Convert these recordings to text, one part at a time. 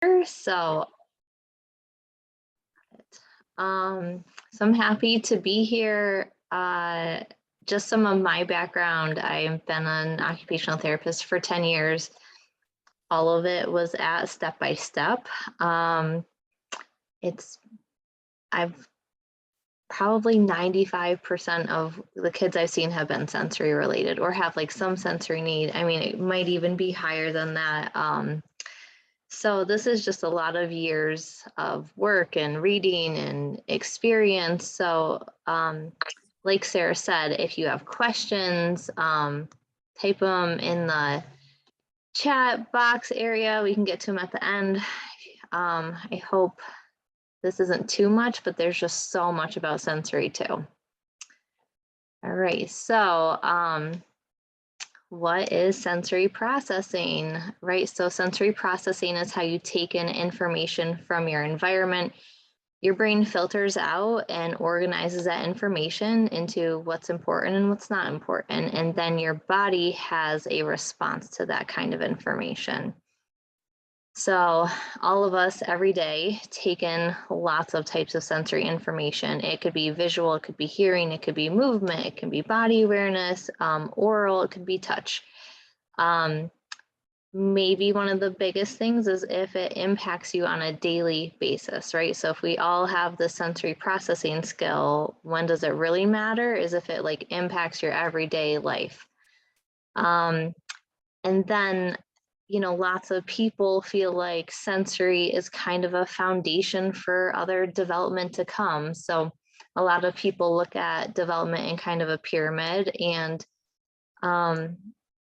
So, so I'm happy to be here. Just some of my background. I've been an occupational therapist for 10 years. All of it was at Step by Step. It's I've probably 95% of the kids I've seen have been sensory related or have like some sensory need. I mean, it might even be higher than that. So this is just a lot of years of work and reading and experience. So like Sarah said, if you have questions, type them in the chat box area. We can get to them at the end. I hope this isn't too much, but there's just so much about sensory too. All right, so what is sensory processing, right? So sensory processing is how you take in information from your environment. Your brain filters out and organizes that information into what's important and what's not important. And then your body has a response to that kind of information. So all of us every day take in lots of types of sensory information. It could be visual, it could be hearing, it could be movement, it can be body awareness, oral, it could be touch. Maybe one of the biggest things is if it impacts you on a daily basis, right? So if we all have the sensory processing skill, when does it really matter is if it like impacts your everyday life. And then lots of people feel like sensory is kind of a foundation for other development to come. So a lot of people look at development in kind of a pyramid, and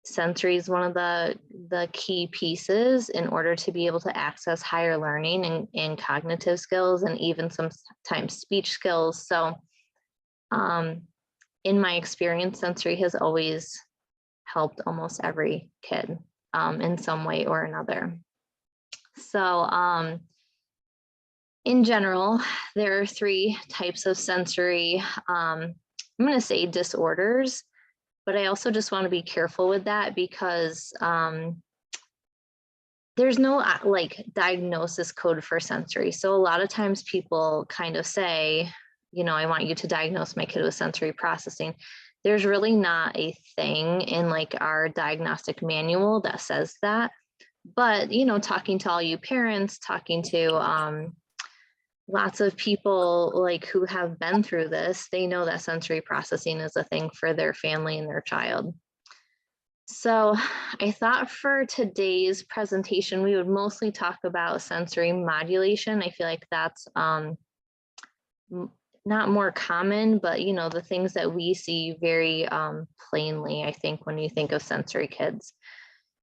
sensory is one of the key pieces in order to be able to access higher learning and cognitive skills and even sometimes speech skills. So in my experience, sensory has always helped almost every kid in some way or another. So in general, there are 3 types of sensory, I'm going to say disorders, but I also just want to be careful with that because there's no like diagnosis code for sensory. So a lot of times people kind of say, I want you to diagnose my kid with sensory processing. There's really not a thing in like our diagnostic manual that says that. But, talking to all you parents, talking to lots of people like who have been through this, they know that sensory processing is a thing for their family and their child. So I thought for today's presentation, we would mostly talk about sensory modulation. I feel like that's not more common, but the things that we see very plainly, I think, when you think of sensory kids.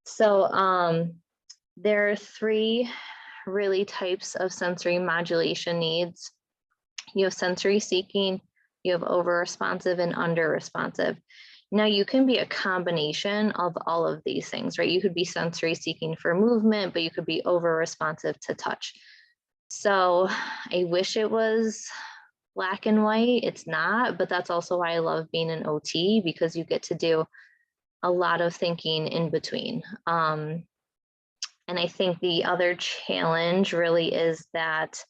So there are 3 really types of sensory modulation needs. You have sensory seeking, you have over-responsive and under-responsive. Now you can be a combination of all of these things, right? You could be sensory seeking for movement, but you could be over-responsive to touch. So I wish it was black and white. It's not, but that's also why I love being an OT, because you get to do a lot of thinking in between. And I think the other challenge really is that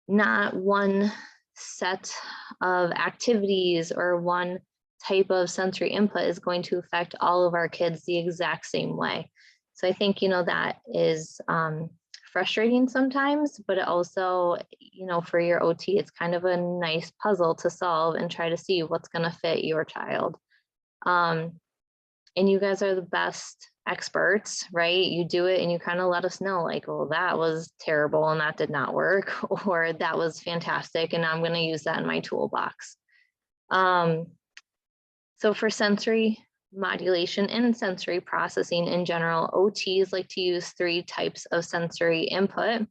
not one set of activities or one type of sensory input is going to affect all of our kids the exact same way. So I think, that is frustrating sometimes, but it also, for your OT, it's kind of a nice puzzle to solve and try to see what's going to fit your child. And you guys are the best experts, right? You do it and you kind of let us know like, well, that was terrible and that did not work, or that was fantastic and I'm going to use that in my toolbox. So for sensory modulation and sensory processing in general, OTs like to use 3 types of sensory input.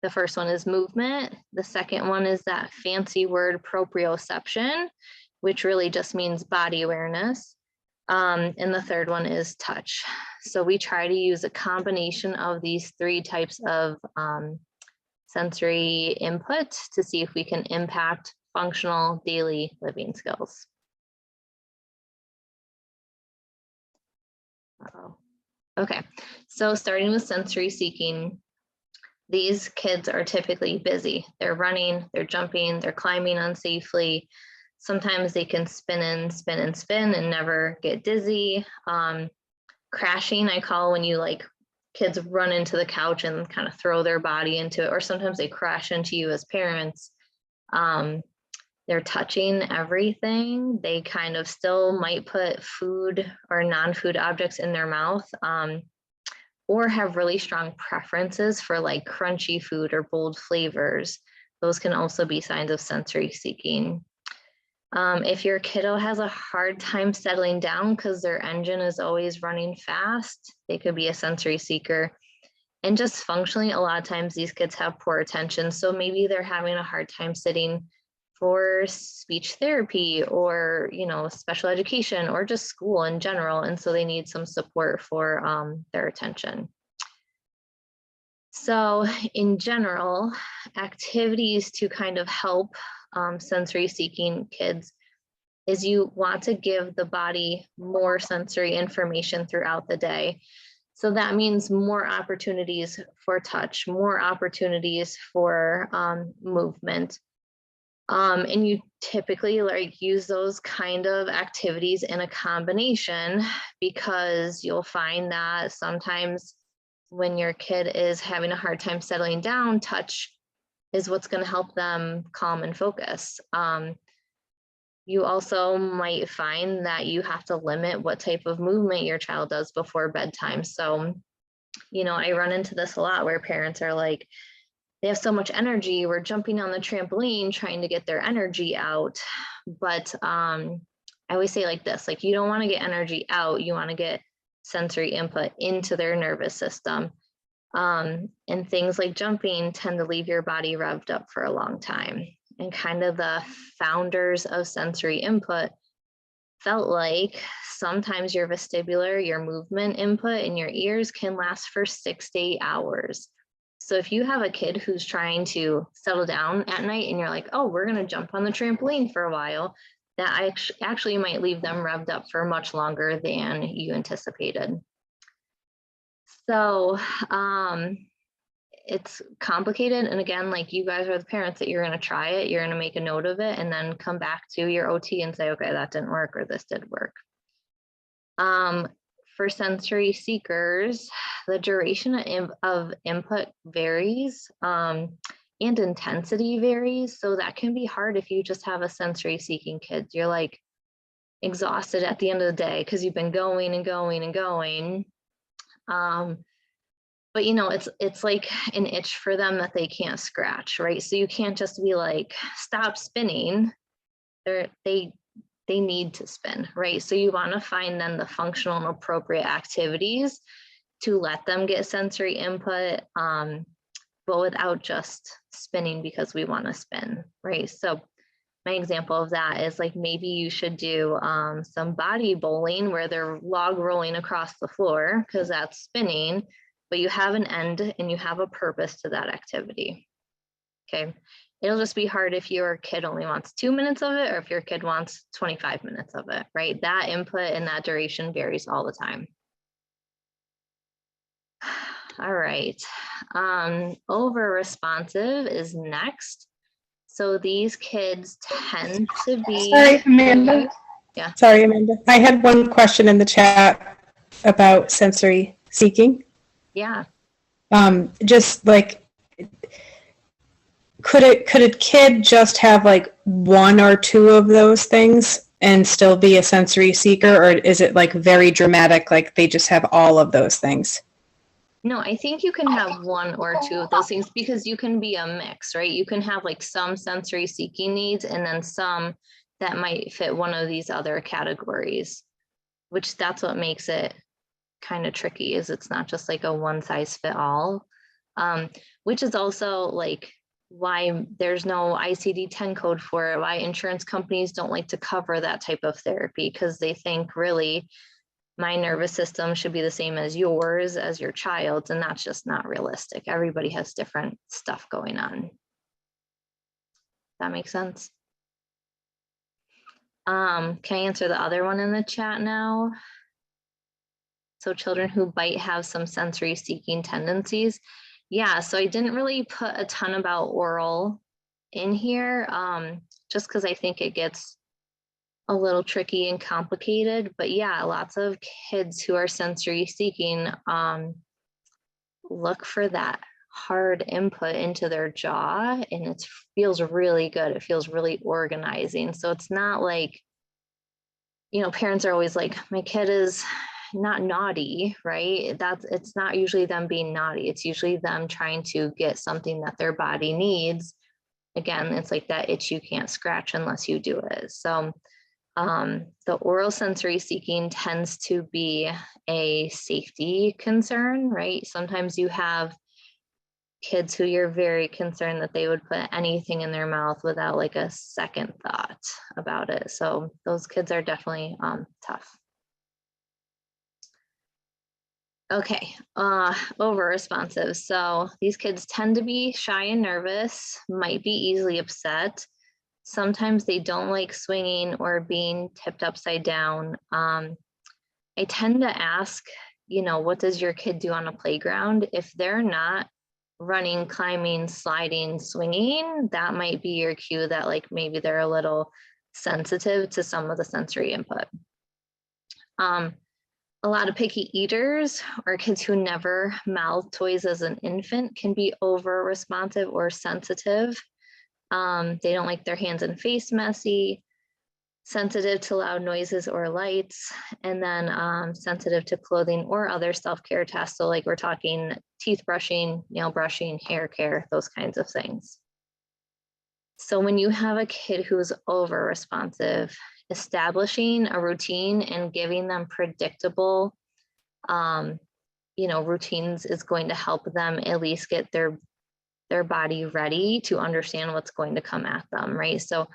The first one is movement. The second one is that fancy word proprioception, which really just means body awareness. And the third one is touch. So we try to use a combination of these 3 types of sensory input to see if we can impact functional daily living skills. Okay, so starting with sensory seeking, These kids are typically busy. They're running, they're jumping, they're climbing unsafely. Sometimes they can spin and spin and spin and never get dizzy. Crashing, I call when you like kids run into the couch and kind of throw their body into it, or sometimes they crash into you as parents. They're touching everything. They kind of still might put food or non-food objects in their mouth, or have really strong preferences for like crunchy food or bold flavors. Those can also be signs of sensory seeking. If your kiddo has a hard time settling down because their engine is always running fast, they could be a sensory seeker. And just functionally, a lot of times these kids have poor attention. So maybe they're having a hard time sitting for speech therapy or, you know, special education or just school in general. And so they need some support for their attention. So in general, activities to kind of help sensory seeking kids is you want to give the body more sensory information throughout the day. So that means more opportunities for touch, more opportunities for movement. And you typically like use those kind of activities in a combination, because you'll find that sometimes when your kid is having a hard time settling down, touch is what's going to help them calm and focus. You also might find that you have to limit what type of movement your child does before bedtime. So, you know, I run into this a lot where parents are like, they have so much energy, we're jumping on the trampoline trying to get their energy out. But I always say like this, like you don't want to get energy out, you want to get sensory input into their nervous system. And things like jumping tend to leave your body revved up for a long time. And kind of the founders of sensory input felt like sometimes your vestibular, your movement input in your ears can last for 6 to 8 hours. So if you have a kid who's trying to settle down at night and you're like, oh, we're going to jump on the trampoline for a while, that actually might leave them revved up for much longer than you anticipated. So it's complicated. And again, like you guys are the parents that you're going to try it, you're going to make a note of it and then come back to your OT and say, okay, that didn't work or this did work. For sensory seekers, the duration of input varies and intensity varies. So that can be hard if you just have a sensory seeking kid. You're like exhausted at the end of the day because you've been going and going and going. But you know, it's like an itch for them that they can't scratch, right? So you can't just be like, stop spinning. They need to spin, right? So you want to find then the functional and appropriate activities to let them get sensory input, but without just spinning because we want to spin, right? So my example of that is like maybe you should do some body bowling where they're log rolling across the floor because that's spinning, but you have an end and you have a purpose to that activity. Okay. It'll just be hard if your kid only wants 2 minutes of it or if your kid wants 25 minutes of it, right? That input and that duration varies all the time. All right. Over responsive is next. So these kids tend to be. Sorry, Amanda. Yeah. Sorry, Amanda. I had one question in the chat about sensory seeking. Yeah. Just like, could a kid just have like one or two of those things and still be a sensory seeker, or is it like very dramatic, like they just have all of those things? No, I think you can have one or two of those things because you can be a mix, right? You can have like some sensory seeking needs and then some that might fit one of these other categories, which that's what makes it kind of tricky, is it's not just like a one size fit all, which is also like why there's no ICD-10 code for it, why insurance companies don't like to cover that type of therapy, because they think really my nervous system should be the same as yours, as your child's, and that's just not realistic. Everybody has different stuff going on. That makes sense? Can I answer the other one in the chat now? So children who bite have some sensory seeking tendencies. Yeah, so I didn't really put a ton about oral in here, just because I think it gets a little tricky and complicated. But yeah, lots of kids who are sensory seeking look for that hard input into their jaw, and it feels really good. It feels really organizing. So it's not like, parents are always like, my kid is not naughty, right? It's not usually them being naughty. It's usually them trying to get something that their body needs. Again, it's like that itch you can't scratch unless you do it. So the oral sensory seeking tends to be a safety concern, right? Sometimes you have kids who you're very concerned that they would put anything in their mouth without like a second thought about it. So those kids are definitely tough. Okay, over responsive. So these kids tend to be shy and nervous, might be easily upset. Sometimes they don't like swinging or being tipped upside down. I tend to ask, what does your kid do on a playground? If they're not running, climbing, sliding, swinging, that might be your cue that like maybe they're a little sensitive to some of the sensory input. A lot of picky eaters or kids who never mouth toys as an infant can be over responsive or sensitive. They don't like their hands and face messy, sensitive to loud noises or lights, and then sensitive to clothing or other self-care tasks. So like we're talking teeth brushing, nail brushing, hair care, those kinds of things. So when you have a kid who's over responsive, establishing a routine and giving them predictable, routines is going to help them at least get their body ready to understand what's going to come at them, right? So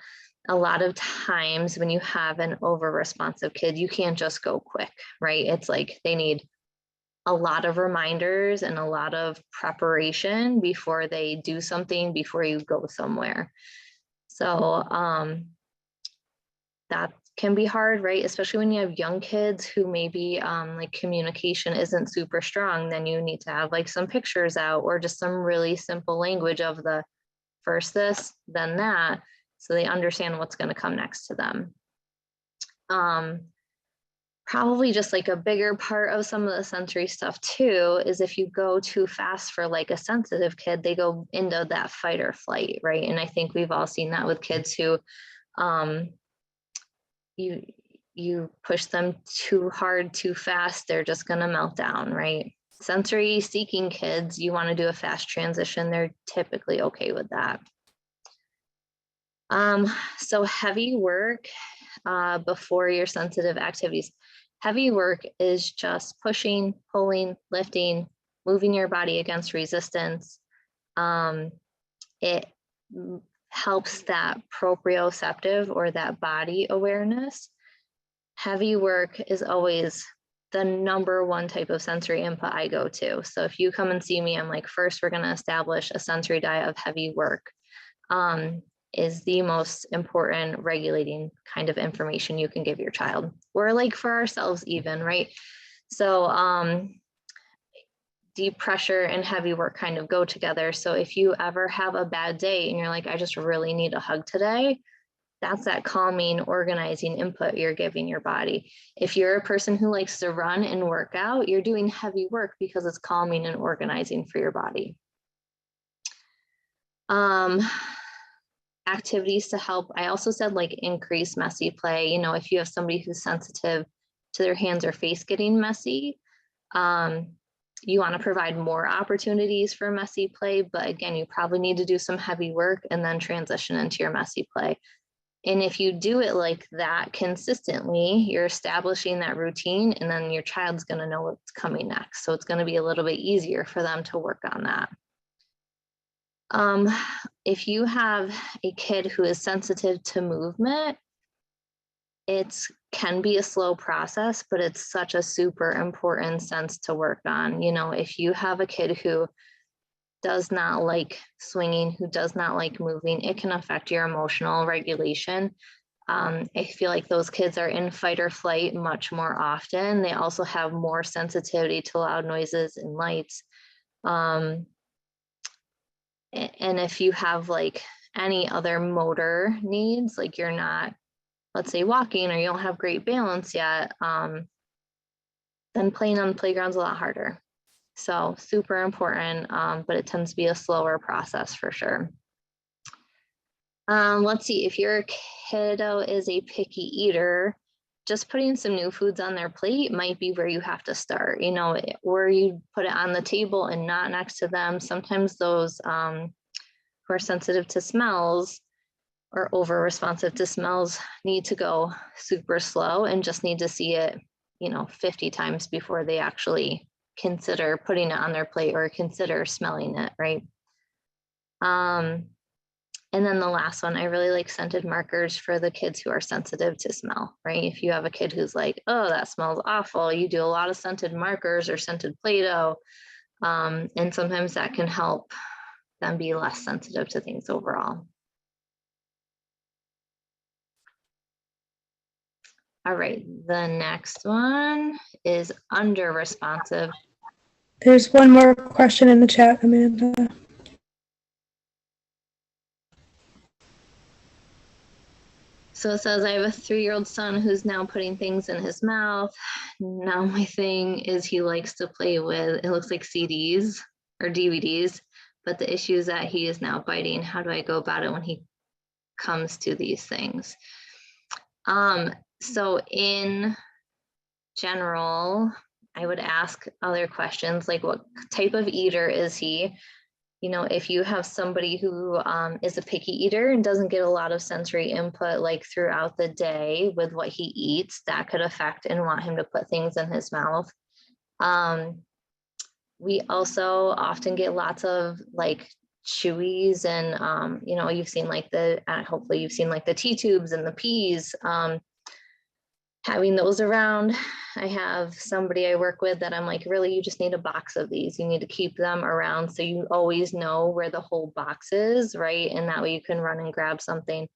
a lot of times when you have an over responsive kid, you can't just go quick, right? It's like they need a lot of reminders and a lot of preparation before they do something, before you go somewhere. So that can be hard, right? Especially when you have young kids who maybe like communication isn't super strong, then you need to have like some pictures out or just some really simple language of the first this, then that, so they understand what's going to come next to them. Probably just like a bigger part of some of the sensory stuff too is if you go too fast for like a sensitive kid, they go into that fight or flight, right? And I think we've all seen that with kids who you push them too hard, too fast, they're just going to melt down, right? Sensory seeking kids, you want to do a fast transition, they're typically okay with that. So heavy work before your sensitive activities. Heavy work is just pushing, pulling, lifting, moving your body against resistance. It helps that proprioceptive or that body awareness. Heavy work is always the number one type of sensory input I go to. So if you come and see me, I'm like, first, we're going to establish a sensory diet of heavy work. Is the most important regulating kind of information you can give your child, or like for ourselves even, right? So deep pressure and heavy work kind of go together. So if you ever have a bad day and you're like, I just really need a hug today, that's that calming, organizing input you're giving your body. If you're a person who likes to run and work out, you're doing heavy work because it's calming and organizing for your body. Activities to help. I also said like increase messy play. If you have somebody who's sensitive to their hands or face getting messy, you want to provide more opportunities for messy play. But again, you probably need to do some heavy work and then transition into your messy play. And if you do it like that consistently, you're establishing that routine, and then your child's going to know what's coming next. So it's going to be a little bit easier for them to work on that. If you have a kid who is sensitive to movement, it can be a slow process, but it's such a super important sense to work on. If you have a kid who does not like swinging, who does not like moving, it can affect your emotional regulation. I feel like those kids are in fight or flight much more often. They also have more sensitivity to loud noises and lights. And if you have like any other motor needs, like you're not, let's say, walking, or you don't have great balance yet, then playing on the playground's a lot harder. So super important, but it tends to be a slower process for sure. Let's see, if your kiddo is a picky eater, just putting some new foods on their plate might be where you have to start, you know, or you put it on the table and not next to them. Sometimes those who are sensitive to smells or over responsive to smells need to go super slow and just need to see it, you know, 50 times before they actually consider putting it on their plate or consider smelling it, right? And then the last one, I really like scented markers for the kids who are sensitive to smell, right? If you have a kid who's like, oh, that smells awful, you do a lot of scented markers or scented Play-Doh. And sometimes that can help them be less sensitive to things overall. All right, the next one is under responsive. There's one more question in the chat, Amanda. So it says, I have a 3-year-old son who's now putting things in his mouth. Now my thing is he likes to play with, it looks like CDs or DVDs, but the issue is that he is now biting. How do I go about it when he comes to these things? So in general, I would ask other questions like, what type of eater is he? You know, if you have somebody who is a picky eater and doesn't get a lot of sensory input like throughout the day with what he eats, that could affect and want him to put things in his mouth. We also often get lots of like chewies and, you know, you've seen like hopefully you've seen like the T-tubes and the peas. Having those around. I have somebody I work with that I'm like, really, you just need a box of these. You need to keep them around so you always know where the whole box is, right? And that way you can run and grab something.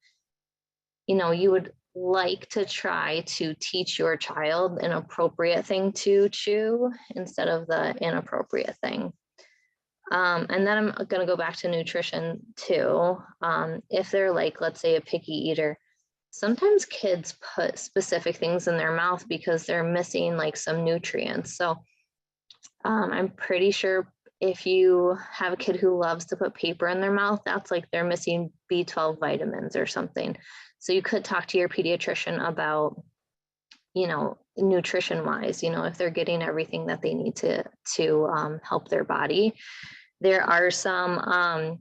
You know, you would like to try to teach your child an appropriate thing to chew instead of the inappropriate thing. And then I'm going to go back to nutrition too. If they're like, let's say, a picky eater, sometimes kids put specific things in their mouth because they're missing like some nutrients. So I'm pretty sure if you have a kid who loves to put paper in their mouth, that's like they're missing B12 vitamins or something. So you could talk to your pediatrician about, you know, nutrition wise, you know, if they're getting everything that they need to help their body. There are some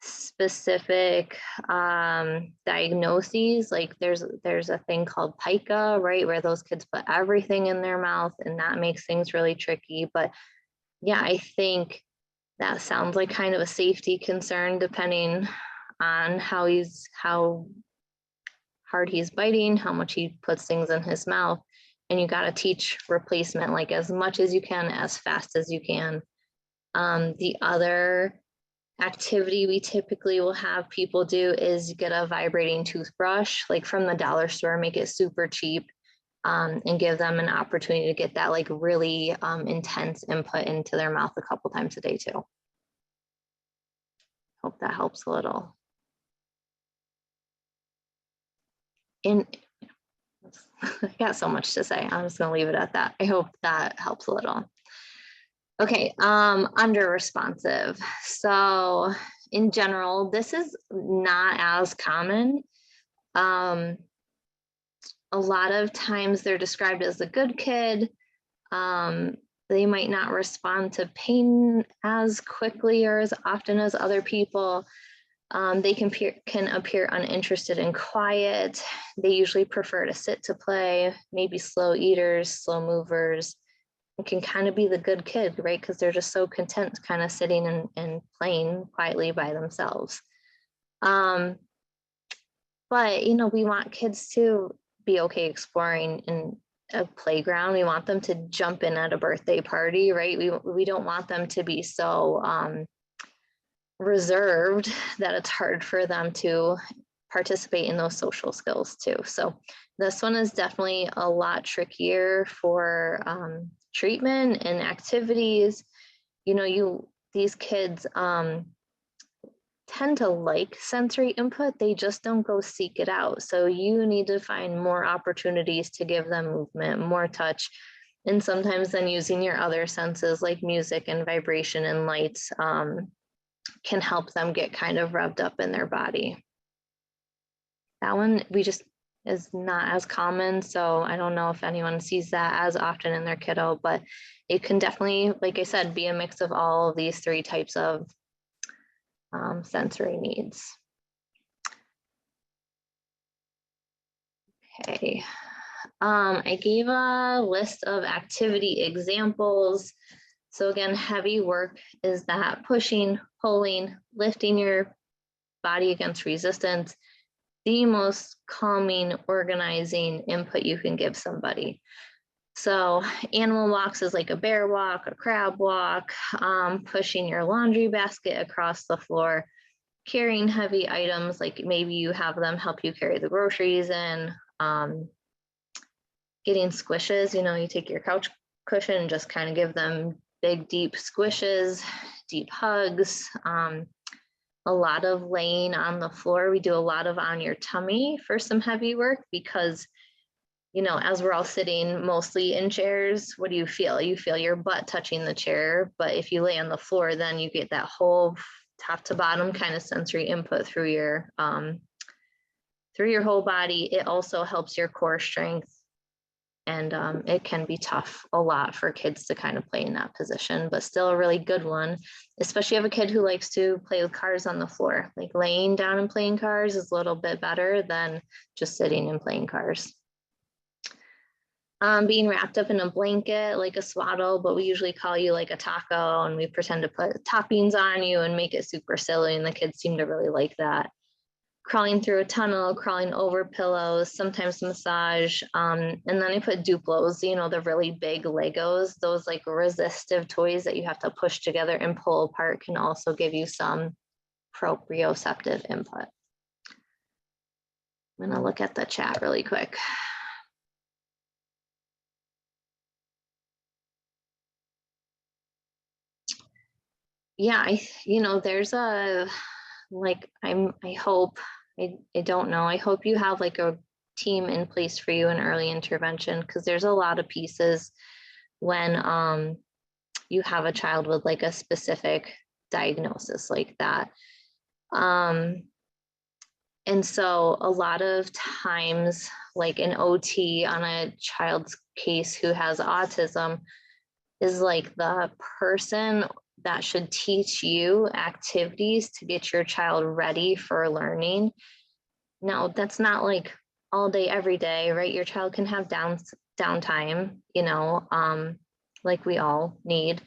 specific diagnoses, like there's a thing called pica, right, where those kids put everything in their mouth and that makes things really tricky. But yeah, I think that sounds like kind of a safety concern depending on how hard he's biting, how much he puts things in his mouth. And you got to teach replacement like as much as you can, as fast as you can. The other activity we typically will have people do is get a vibrating toothbrush, like from the dollar store, make it super cheap, and give them an opportunity to get that like really intense input into their mouth a couple times a day too. Hope that helps a little. And I got so much to say. I'm just gonna leave it at that. I hope that helps a little. Okay, under responsive. So in general, this is not as common. A lot of times they're described as a good kid. They might not respond to pain as quickly or as often as other people. They can appear uninterested and quiet. They usually prefer to sit to play, maybe slow eaters, slow movers. It can kind of be the good kid, right? Because they're just so content kind of sitting and playing quietly by themselves. But, you know, we want kids to be okay exploring in a playground. We want them to jump in at a birthday party, right? We don't want them to be so reserved that it's hard for them to participate in those social skills too. So this one is definitely a lot trickier for treatment and activities. You know, these kids, tend to like sensory input, they just don't go seek it out. So you need to find more opportunities to give them movement, more touch, and sometimes then using your other senses like music and vibration and lights can help them get kind of revved up in their body. That one we just is not as common, so I don't know if anyone sees that as often in their kiddo, but it can definitely, like I said, be a mix of all of these three types of sensory needs. Okay, I gave a list of activity examples. So again, heavy work is that pushing, pulling, lifting your body against resistance, the most calming, organizing input you can give somebody. So animal walks is like a bear walk, a crab walk, pushing your laundry basket across the floor, carrying heavy items, like maybe you have them help you carry the groceries in, getting squishes, you take your couch cushion and just kind of give them big, deep squishes, deep hugs, a lot of laying on the floor. We do a lot of on your tummy for some heavy work because, as we're all sitting mostly in chairs, what do you feel? You feel your butt touching the chair, but if you lay on the floor, then you get that whole top to bottom kind of sensory input through your whole body. It also helps your core strength. And it can be tough a lot for kids to kind of play in that position, but still a really good one, especially if you have a kid who likes to play with cars on the floor. Like laying down and playing cars is a little bit better than just sitting and playing cars. Being wrapped up in a blanket, like a swaddle, but we usually call you like a taco, and we pretend to put toppings on you and make it super silly, and the kids seem to really like that. Crawling through a tunnel, crawling over pillows, sometimes massage. And then I put Duplos, the really big Legos, those like resistive toys that you have to push together and pull apart can also give you some proprioceptive input. I'm gonna look at the chat really quick. Yeah, there's a, like, I hope, I don't know, I hope you have like a team in place for you in early intervention, because there's a lot of pieces when you have a child with like a specific diagnosis like that. And so a lot of times, like an OT on a child's case who has autism is like the person that should teach you activities to get your child ready for learning. Now, that's not like all day, every day, right? Your child can have downtime, like we all need.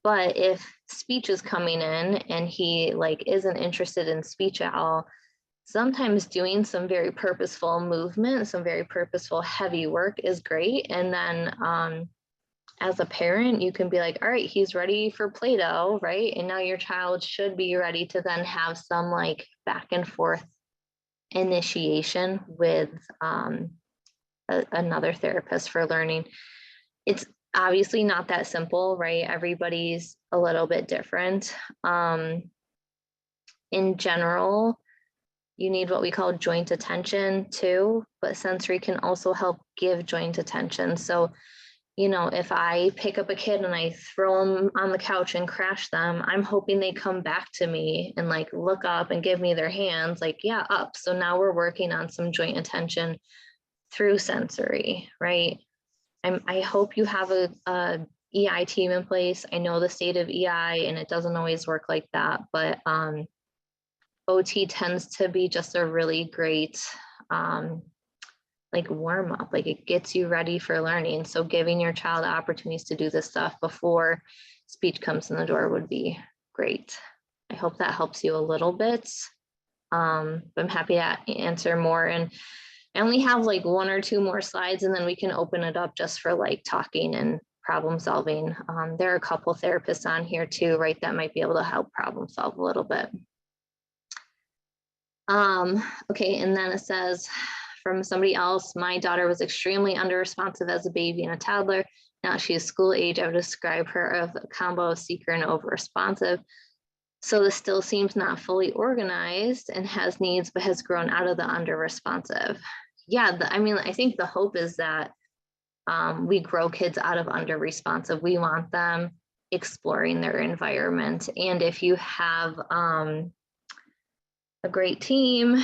But if speech is coming in and he like isn't interested in speech at all, sometimes doing some very purposeful movement, some very purposeful heavy work is great. And then as a parent, you can be like, all right, he's ready for Play-Doh, right? And now your child should be ready to then have some like back and forth initiation with another therapist for learning. It's obviously not that simple, right? Everybody's a little bit different. In general, you need what we call joint attention too, but sensory can also help give joint attention. So if I pick up a kid and I throw them on the couch and crash them, I'm hoping they come back to me and like look up and give me their hands, like, yeah, up. So now we're working on some joint attention through sensory, right? I hope you have a EI team in place. I know the state of EI and it doesn't always work like that, but OT tends to be just a really great like warm up, like it gets you ready for learning. So giving your child opportunities to do this stuff before speech comes in the door would be great. I hope that helps you a little bit. I'm happy to answer more, and I only have like one or two more slides and then we can open it up just for like talking and problem solving. There are a couple therapists on here too, right, that might be able to help problem solve a little bit. Okay, and then it says, from somebody else, my daughter was extremely under-responsive as a baby and a toddler. Now she is school age. I would describe her as a combo of seeker and over-responsive. So this still seems not fully organized and has needs, but has grown out of the under responsive. Yeah, I mean, I think the hope is that we grow kids out of under responsive. We want them exploring their environment. And if you have a great team,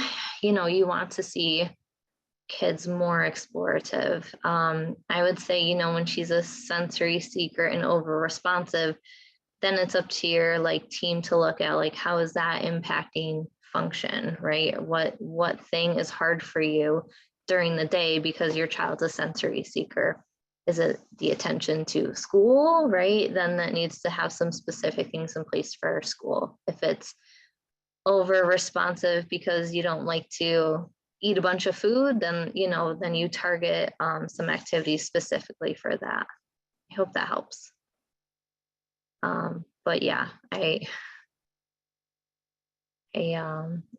you want to see kids more explorative. I would say, when she's a sensory seeker and over responsive, then it's up to your team to look at how is that impacting function, right? What thing is hard for you during the day because your child's a sensory seeker? Is it the attention to school, right? Then that needs to have some specific things in place for school. If it's over responsive because you don't like to eat a bunch of food, then you target some activities specifically for that. I hope that helps. But yeah,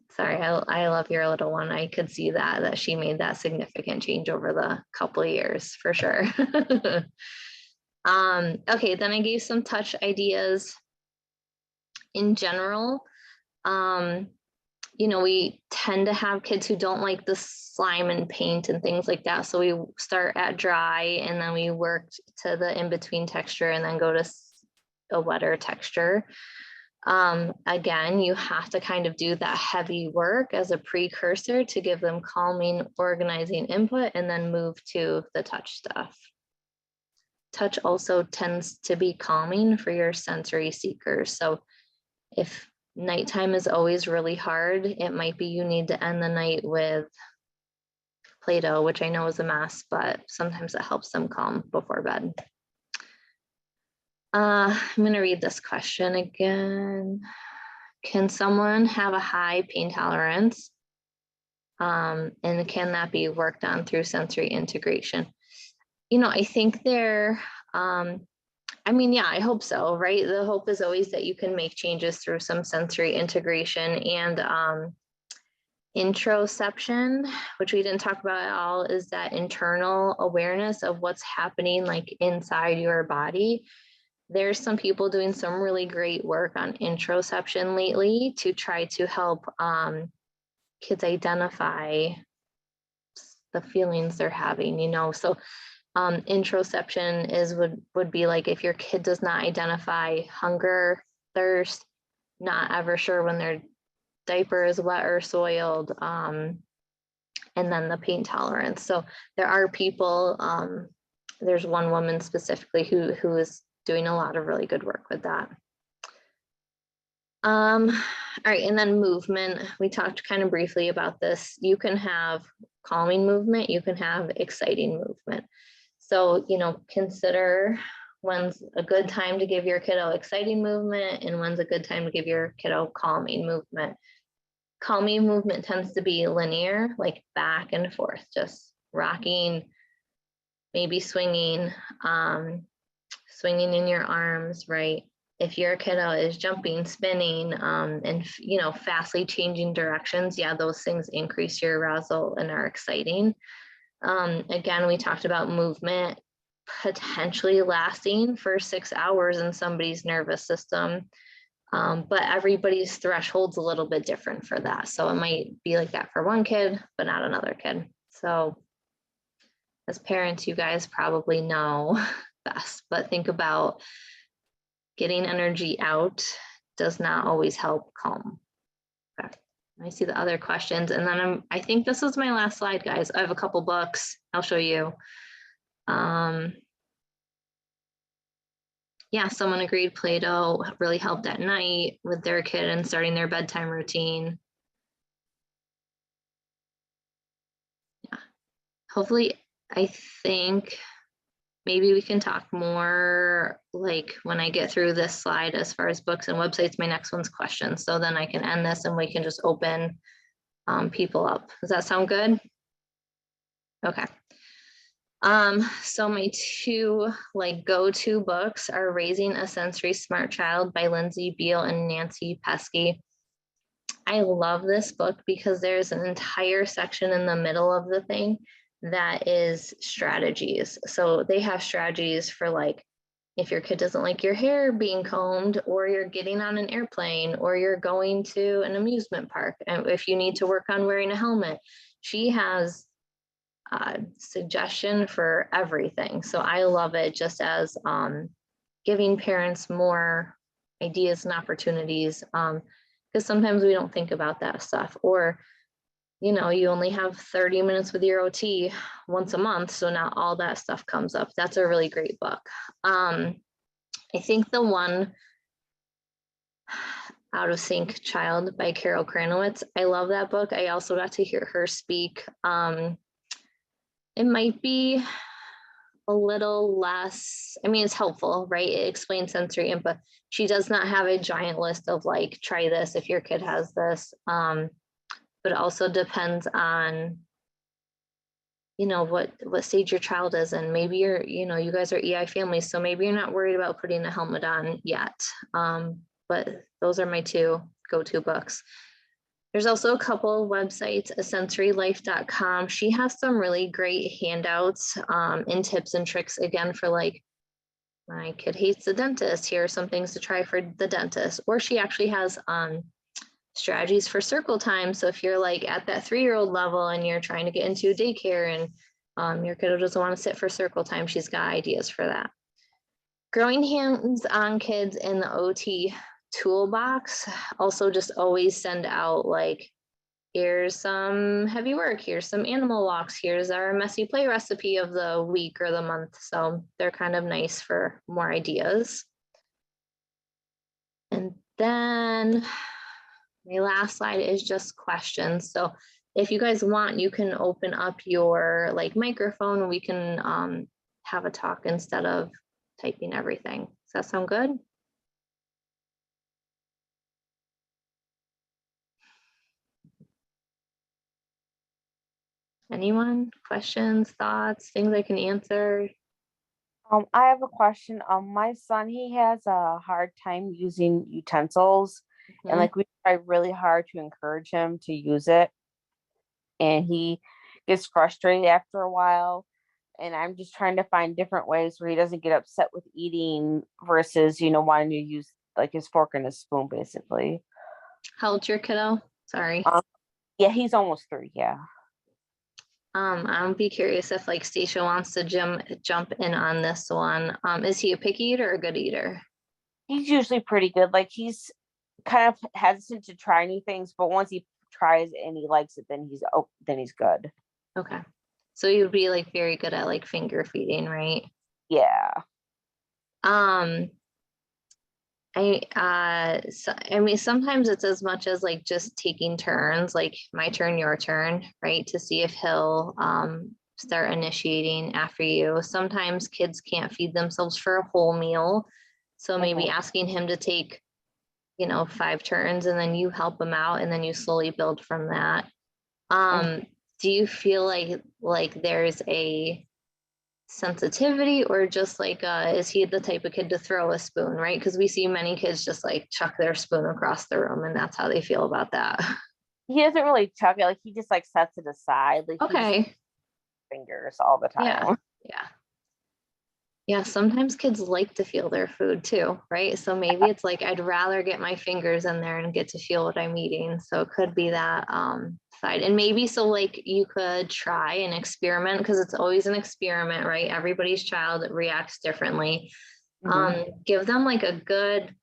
sorry, I love your little one. I could see that she made that significant change over the couple of years for sure. Okay, then I gave some touch ideas in general. We tend to have kids who don't like the slime and paint and things like that. So we start at dry and then we work to the in-between texture and then go to a wetter texture. Again, you have to kind of do that heavy work as a precursor to give them calming, organizing input and then move to the touch stuff. Touch also tends to be calming for your sensory seekers. So if nighttime is always really hard, it might be you need to end the night with Play-Doh, which I know is a mess, but sometimes it helps them calm before bed. I'm going to read this question again. Can someone have a high pain tolerance? And can that be worked on through sensory integration? I think I hope so, right? The hope is always that you can make changes through some sensory integration and interoception, which we didn't talk about at all, is that internal awareness of what's happening inside your body. There's some people doing some really great work on interoception lately to try to help kids identify the feelings they're having, So interoception would be if your kid does not identify hunger, thirst, not ever sure when their diaper is wet or soiled, and then the pain tolerance. So there are people, there's one woman specifically who is doing a lot of really good work with that. All right, and then movement. We talked kind of briefly about this. You can have calming movement, you can have exciting movement. So, consider when's a good time to give your kiddo exciting movement and when's a good time to give your kiddo calming movement. Calming movement tends to be linear, back and forth, just rocking, maybe swinging, swinging in your arms, right? If your kiddo is jumping, spinning, and fastly changing directions, yeah, those things increase your arousal and are exciting. Again, we talked about movement potentially lasting for 6 hours in somebody's nervous system, but everybody's threshold's a little bit different for that. So it might be like that for one kid, but not another kid. So as parents, you guys probably know best, but think about getting energy out does not always help calm. Okay. I see the other questions. And then I think this is my last slide, guys. I have a couple books. I'll show you. Yeah, someone agreed Play-Doh really helped at night with their kid and starting their bedtime routine. Yeah, hopefully, I think maybe we can talk more when I get through this slide as far as books and websites. My next one's questions. So then I can end this and we can just open people up. Does that sound good? Okay. So my two go-to books are Raising a Sensory Smart Child by Lindsay Beal and Nancy Pesky. I love this book because there's an entire section in the middle of the thing that is strategies. So they have strategies for if your kid doesn't like your hair being combed, or you're getting on an airplane, or you're going to an amusement park, and if you need to work on wearing a helmet, she has suggestion for everything. So I love it, just as giving parents more ideas and opportunities, because sometimes we don't think about that stuff, or you only have 30 minutes with your OT once a month, so not all that stuff comes up. That's a really great book. I think the one, Out of Sync Child by Carol Kranowitz, I love that book. I also got to hear her speak. It might be a little less, I mean, it's helpful, right? It explains sensory input. She does not have a giant list of like, try this if your kid has this. But it also depends on, what stage your child is in. Maybe you guys are EI families, so maybe you're not worried about putting a helmet on yet. But those are my two go-to books. There's also a couple of websites, sensorylife.com. She has some really great handouts and tips and tricks, again, for like, my kid hates the dentist, here are some things to try for the dentist. Or she actually has strategies for circle time. So if you're like at that 3-year-old level and you're trying to get into daycare and your kiddo doesn't want to sit for circle time, she's got ideas for that. Growing Hands on Kids in the OT toolbox also just always send out like, here's some heavy work, here's some animal walks, here's our messy play recipe of the week or the month. So they're kind of nice for more ideas. And then my last slide is just questions. So if you guys want, you can open up your like microphone and we can have a talk instead of typing everything. Does that sound good? Anyone? Questions, thoughts, things I can answer? I have a question. My son, he has a hard time using utensils, and like we try really hard to encourage him to use it, and he gets frustrated after a while. And I'm just trying to find different ways where he doesn't get upset with eating versus, wanting to use like his fork and his spoon, basically. How old's your kiddo? Sorry. Yeah, he's almost 3. Yeah. I'll be curious if like Stacia wants to jump in on this one. Is he a picky eater or a good eater? He's usually pretty good. Like he's kind of hesitant to try new things, but once he tries it and he likes it, then he's good. Okay. So you'd be like very good at like finger feeding, right? Yeah. I mean, sometimes it's as much as like just taking turns, like my turn, your turn, right? To see if he'll start initiating after you. Sometimes kids can't feed themselves for a whole meal. So maybe asking him to take, 5 turns and then you help him out and then you slowly build from that. Do you feel like there's a sensitivity, or just like is he the type of kid to throw a spoon, right? Because we see many kids just like chuck their spoon across the room and that's how they feel about that. He doesn't really chuck it, like he just like sets it aside, like Okay. fingers all the time. Yeah, sometimes kids like to feel their food too, right? So maybe it's like I'd rather get my fingers in there and get to feel what I'm eating. So it could be that side. And maybe so like you could try an experiment, because it's always an experiment, right? Everybody's child reacts differently. Give them like a good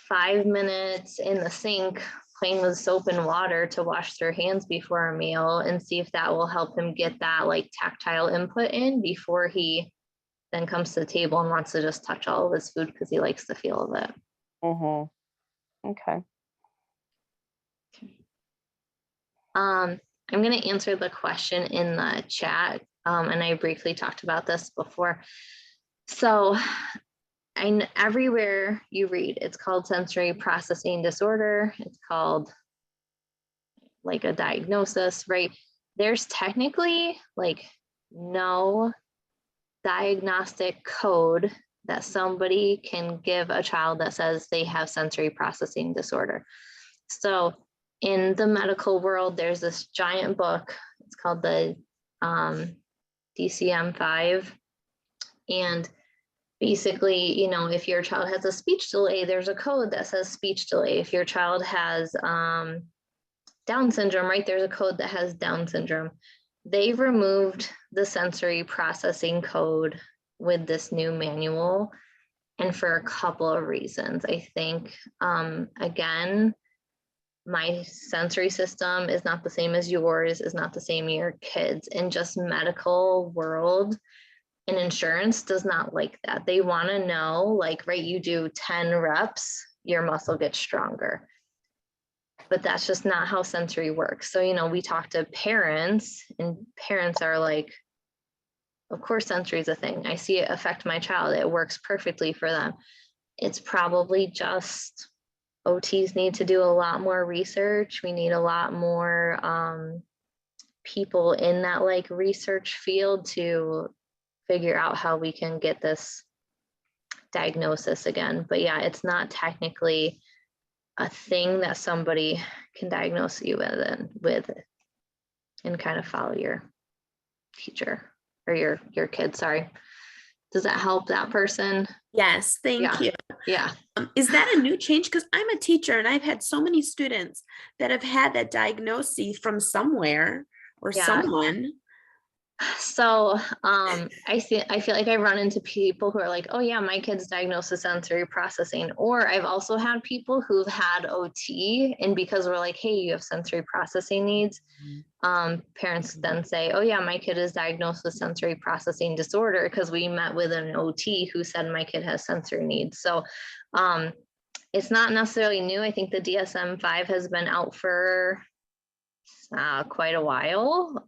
5 minutes in the sink playing with soap and water to wash their hands before a meal, and see if that will help him get that like tactile input in before he then comes to the table and wants to just touch all of his food because he likes the feel of it. Okay. I'm going to answer the question in the chat. And I briefly talked about this before. So everywhere you read, it's called sensory processing disorder. It's called like a diagnosis, right? There's technically like no diagnostic code that somebody can give a child that says they have sensory processing disorder. So in the medical world, there's this giant book. It's called the DCM-5. And basically, you know, if your child has a speech delay, there's a code that says speech delay. If your child has Down syndrome, right, there's a code that has Down syndrome. They removed the sensory processing code with this new manual, and for a couple of reasons. I think, again, my sensory system is not the same as yours, is not the same as your kids, and just medical world and insurance does not like that. They want to know, like, right, you do 10 reps, your muscle gets stronger. But that's just not how sensory works. So, you know, we talk to parents, and parents are like, of course, sensory is a thing. I see it affect my child. It works perfectly for them. It's probably just OTs need to do a lot more research. We need a lot more people in that like research field to figure out how we can get this diagnosis again. But yeah, it's not technically a thing that somebody can diagnose you with and kind of follow your teacher or your kid. Sorry. Does that help that person? Yes, thank you. Yeah. Is that a new change? Because I'm a teacher and I've had so many students that have had that diagnosis from somewhere or someone. So I feel like I run into people who are like, oh yeah, my kid's diagnosed with sensory processing. Or I've also had people who've had OT, and because we're like, hey, you have sensory processing needs, parents then say, oh yeah, my kid is diagnosed with sensory processing disorder because we met with an OT who said my kid has sensory needs. So it's not necessarily new. I think the DSM-5 has been out for quite a while.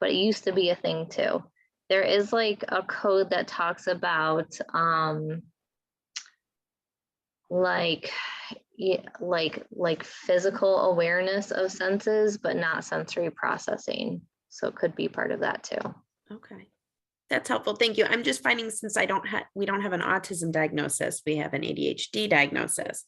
But it used to be a thing too. There is like a code that talks about like physical awareness of senses, but not sensory processing. So it could be part of that too. Okay. That's helpful. Thank you. I'm just finding, since we don't have an autism diagnosis, we have an ADHD diagnosis.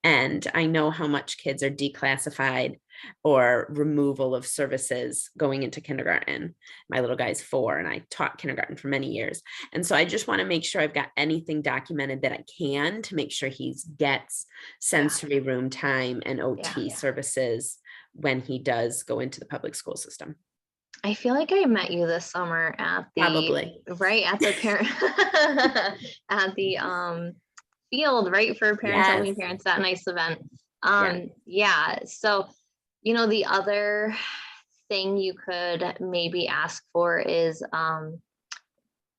And I know how much kids are declassified or removal of services going into kindergarten. My little guy's 4 and I taught kindergarten for many years. And so I just want to make sure I've got anything documented that I can to make sure he gets sensory room time and OT services when he does go into the public school system. I feel like I met you this summer at the at the parent at the field, right, for parents helping parents, that nice event. So, you know, the other thing you could maybe ask for is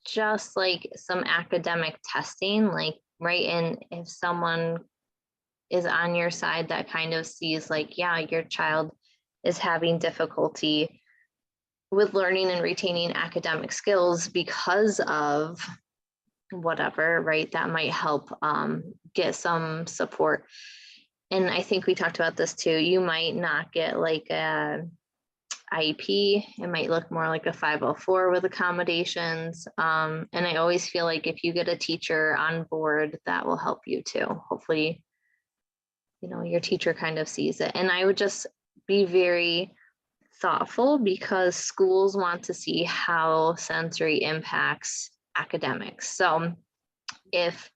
just like some academic testing, like, right, and if someone is on your side that kind of sees like, yeah, your child is having difficulty with learning and retaining academic skills because of whatever, right, that might help get some support. And I think we talked about this too. You might not get like a IEP. It might look more like a 504 with accommodations. And I always feel like if you get a teacher on board, that will help you too. Hopefully, you know, your teacher kind of sees it. And I would just be very thoughtful, because schools want to see how sensory impacts academics. So if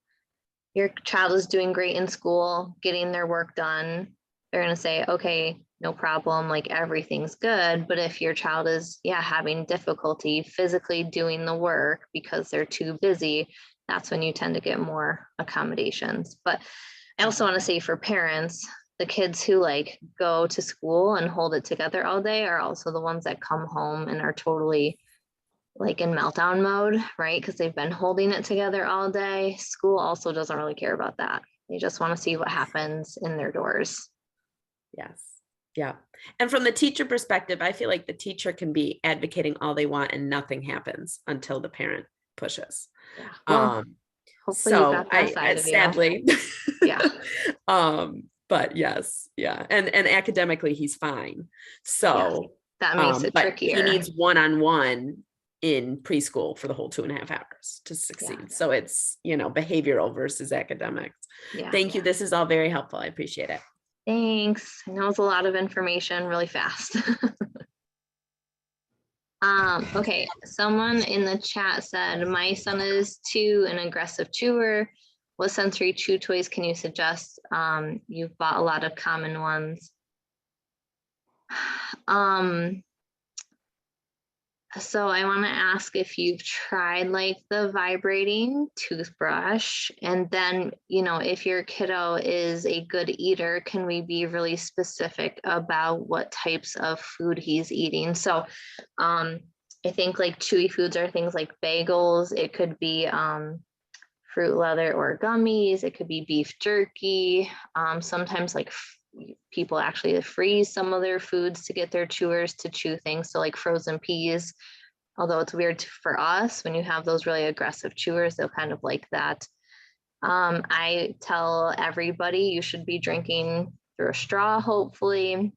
your child is doing great in school, getting their work done, they're going to say, okay, no problem, like everything's good. But if your child is having difficulty physically doing the work because they're too busy, that's when you tend to get more accommodations. But I also want to say, for parents, the kids who like go to school and hold it together all day are also the ones that come home and are totally like in meltdown mode, right? Because they've been holding it together all day. School also doesn't really care about that. They just want to see what happens in their doors. Yes. Yeah. And from the teacher perspective, I feel like the teacher can be advocating all they want and nothing happens until the parent pushes. Yeah. Well, hopefully you got that side of you. Sadly. Yeah. But yes, and academically he's fine. So that makes it trickier. He needs one-on-one in preschool for the whole 2.5 hours to succeed. Yeah. So it's, you know, behavioral versus academics. Thank you. This is all very helpful. I appreciate it. Thanks. I know it's a lot of information really fast. Okay, someone in the chat said, my son is 2, an aggressive chewer. What sensory chew toys can you suggest? You've bought a lot of common ones. So I want to ask if you've tried like the vibrating toothbrush, and then, you know, if your kiddo is a good eater, can we be really specific about what types of food he's eating? So I think like chewy foods are things like bagels. It could be fruit leather or gummies. It could be beef jerky. Sometimes like people actually freeze some of their foods to get their chewers to chew things. So like frozen peas, although it's weird for us, when you have those really aggressive chewers, they'll kind of like that. I tell everybody you should be drinking through a straw, hopefully,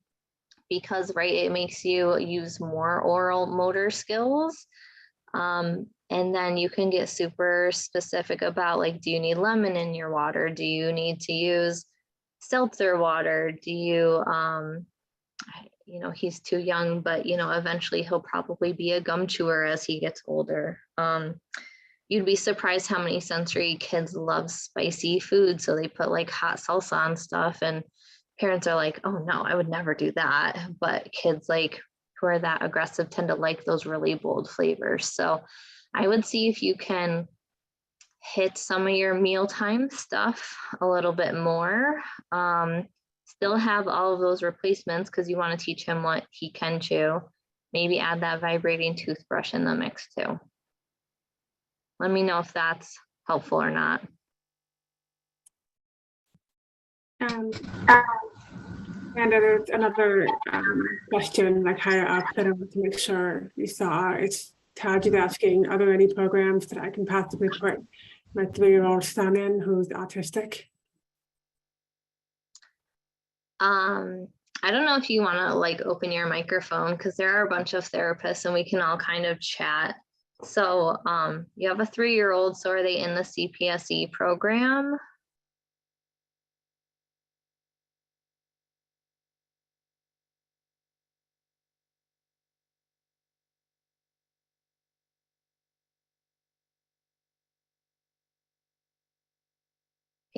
because right, it makes you use more oral motor skills. And then you can get super specific about like, do you need lemon in your water? Do you need to use seltzer water? Do you, you know, he's too young, but you know, eventually he'll probably be a gum chewer as he gets older. You'd be surprised how many sensory kids love spicy food. So they put like hot salsa on stuff, and parents are like, oh no, I would never do that. But kids like who are that aggressive tend to like those really bold flavors. So I would see if you can hit some of your mealtime stuff a little bit more. Still have all of those replacements because you want to teach him what he can chew. Maybe add that vibrating toothbrush in the mix too. Let me know if that's helpful or not. And another question, like higher up, that I want to make sure you saw. It's Taj is asking, are there any programs that I can possibly put my 3-year-old son in who's autistic? I don't know if you want to like open your microphone, because there are a bunch of therapists and we can all kind of chat. So you have a 3-year-old, so are they in the CPSE program?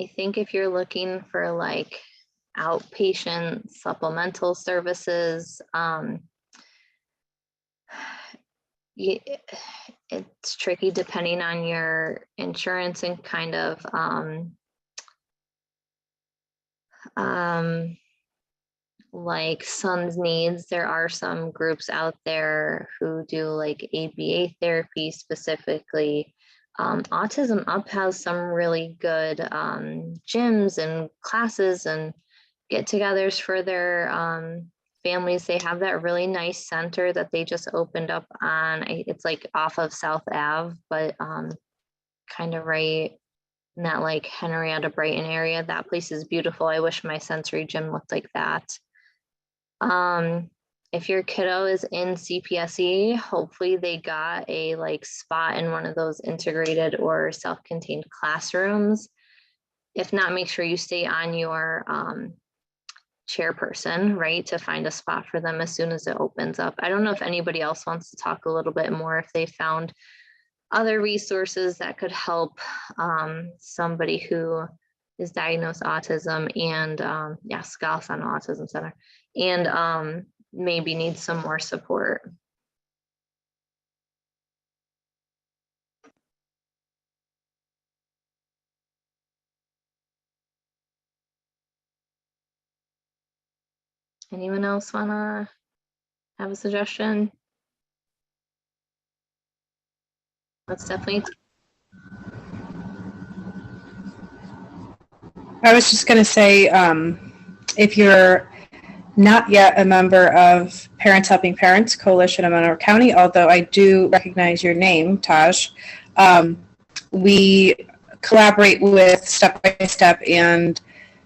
I think if you're looking for like outpatient supplemental services, it's tricky depending on your insurance and kind of like son's needs. There are some groups out there who do like ABA therapy specifically. Autism Up has some really good gyms and classes and get-togethers for their families. They have that really nice center that they just opened up on, it's like off of South Ave, but kind of right in that like Henrietta Brighton area. That place is beautiful. I wish my sensory gym looked like that. If your kiddo is in CPSE, hopefully they got a like spot in one of those integrated or self-contained classrooms. If not, make sure you stay on your chairperson, right, to find a spot for them as soon as it opens up. I don't know if anybody else wants to talk a little bit more, if they found other resources that could help somebody who is diagnosed autism and Scouts on Autism Center, and maybe need some more support. Anyone else wanna have a suggestion? Let's definitely. I was just going to say, if you're not yet a member of Parents Helping Parents Coalition of Monroe County, although I do recognize your name, Taj, we collaborate with Step by Step and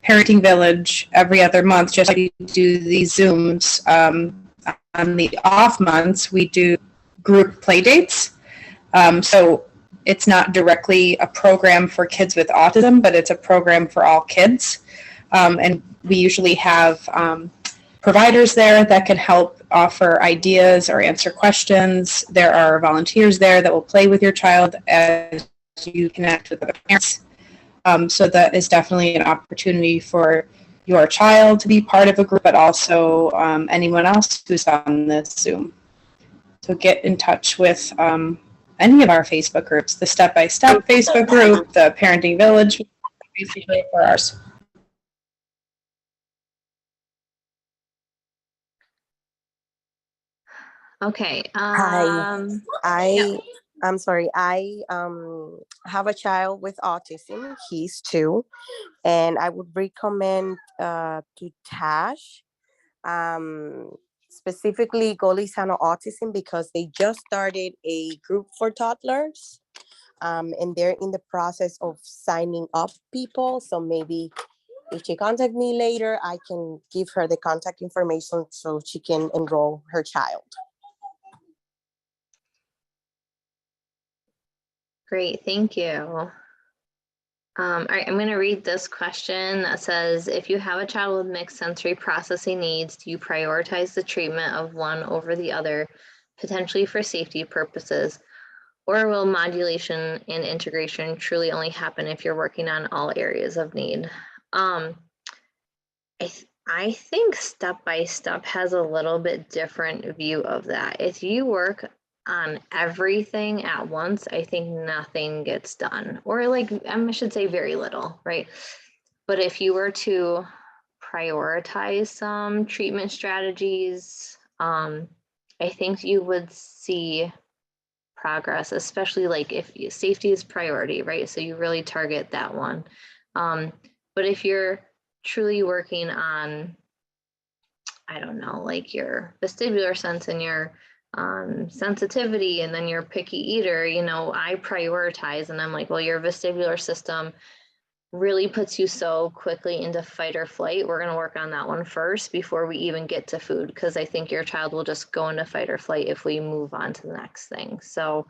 Parenting Village every other month, just like we do these Zooms. On the off months, we do group play dates. So it's not directly a program for kids with autism, but it's a program for all kids. And we usually have providers there that can help offer ideas or answer questions. There are volunteers there that will play with your child as you connect with other parents. So that is definitely an opportunity for your child to be part of a group, but also anyone else who's on this Zoom. So get in touch with any of our Facebook groups, the Step by Step Facebook group, the Parenting Village Facebook group, or ours. Okay. I'm sorry. I have a child with autism. He's 2, and I would recommend to Tash, specifically Golisano Autism, because they just started a group for toddlers, and they're in the process of signing up people. So maybe if she contact me later, I can give her the contact information so she can enroll her child. Great, thank you. All right, I'm going to read this question that says, if you have a child with mixed sensory processing needs, do you prioritize the treatment of one over the other, potentially for safety purposes? Or will modulation and integration truly only happen if you're working on all areas of need? I think Step by Step has a little bit different view of that. If you work on everything at once, I think nothing gets done, or like, I should say very little, right? But if you were to prioritize some treatment strategies, I think you would see progress, especially like if safety is priority, right? So you really target that one. But if you're truly working on, I don't know, like your vestibular sense and your sensitivity, and then your picky eater, you know, I prioritize, and I'm like, well, your vestibular system really puts you so quickly into fight or flight. We're going to work on that one first before we even get to food, because I think your child will just go into fight or flight if we move on to the next thing. So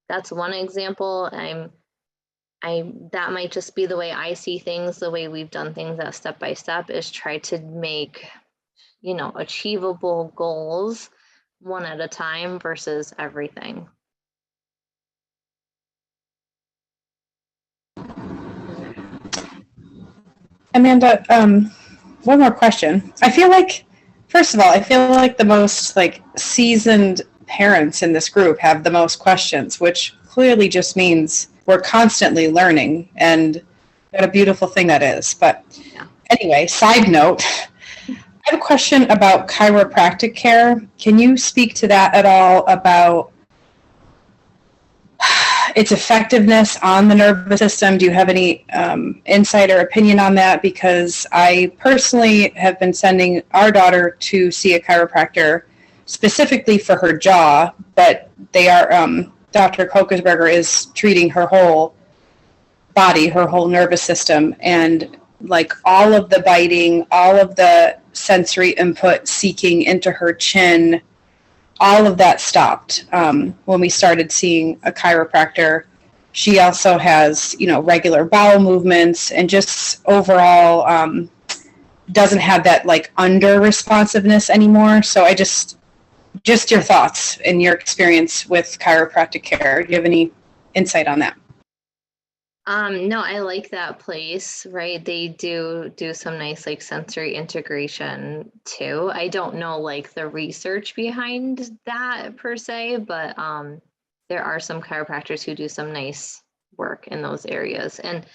that's one example. That might just be the way I see things. The way we've done things at Step by Step is try to make, you know, achievable goals one at a time versus everything. Amanda, one more question. I feel like, first of all, I feel like the most like seasoned parents in this group have the most questions, which clearly just means we're constantly learning, and what a beautiful thing that is. But anyway, side note, I have a question about chiropractic care. Can you speak to that at all, about its effectiveness on the nervous system? Do you have any insight or opinion on that? Because I personally have been sending our daughter to see a chiropractor specifically for her jaw, but they are, Dr. Kokesberger is treating her whole body, her whole nervous system, and like all of the biting, all of the sensory input seeking into her chin, all of that stopped when we started seeing a chiropractor. She also has, you know, regular bowel movements, and just overall doesn't have that like under responsiveness anymore. So I just your thoughts and your experience with chiropractic care. Do you have any insight on that? No, I like that place, right? They do some nice like sensory integration too. I don't know like the research behind that per se, but there are some chiropractors who do some nice work in those areas. And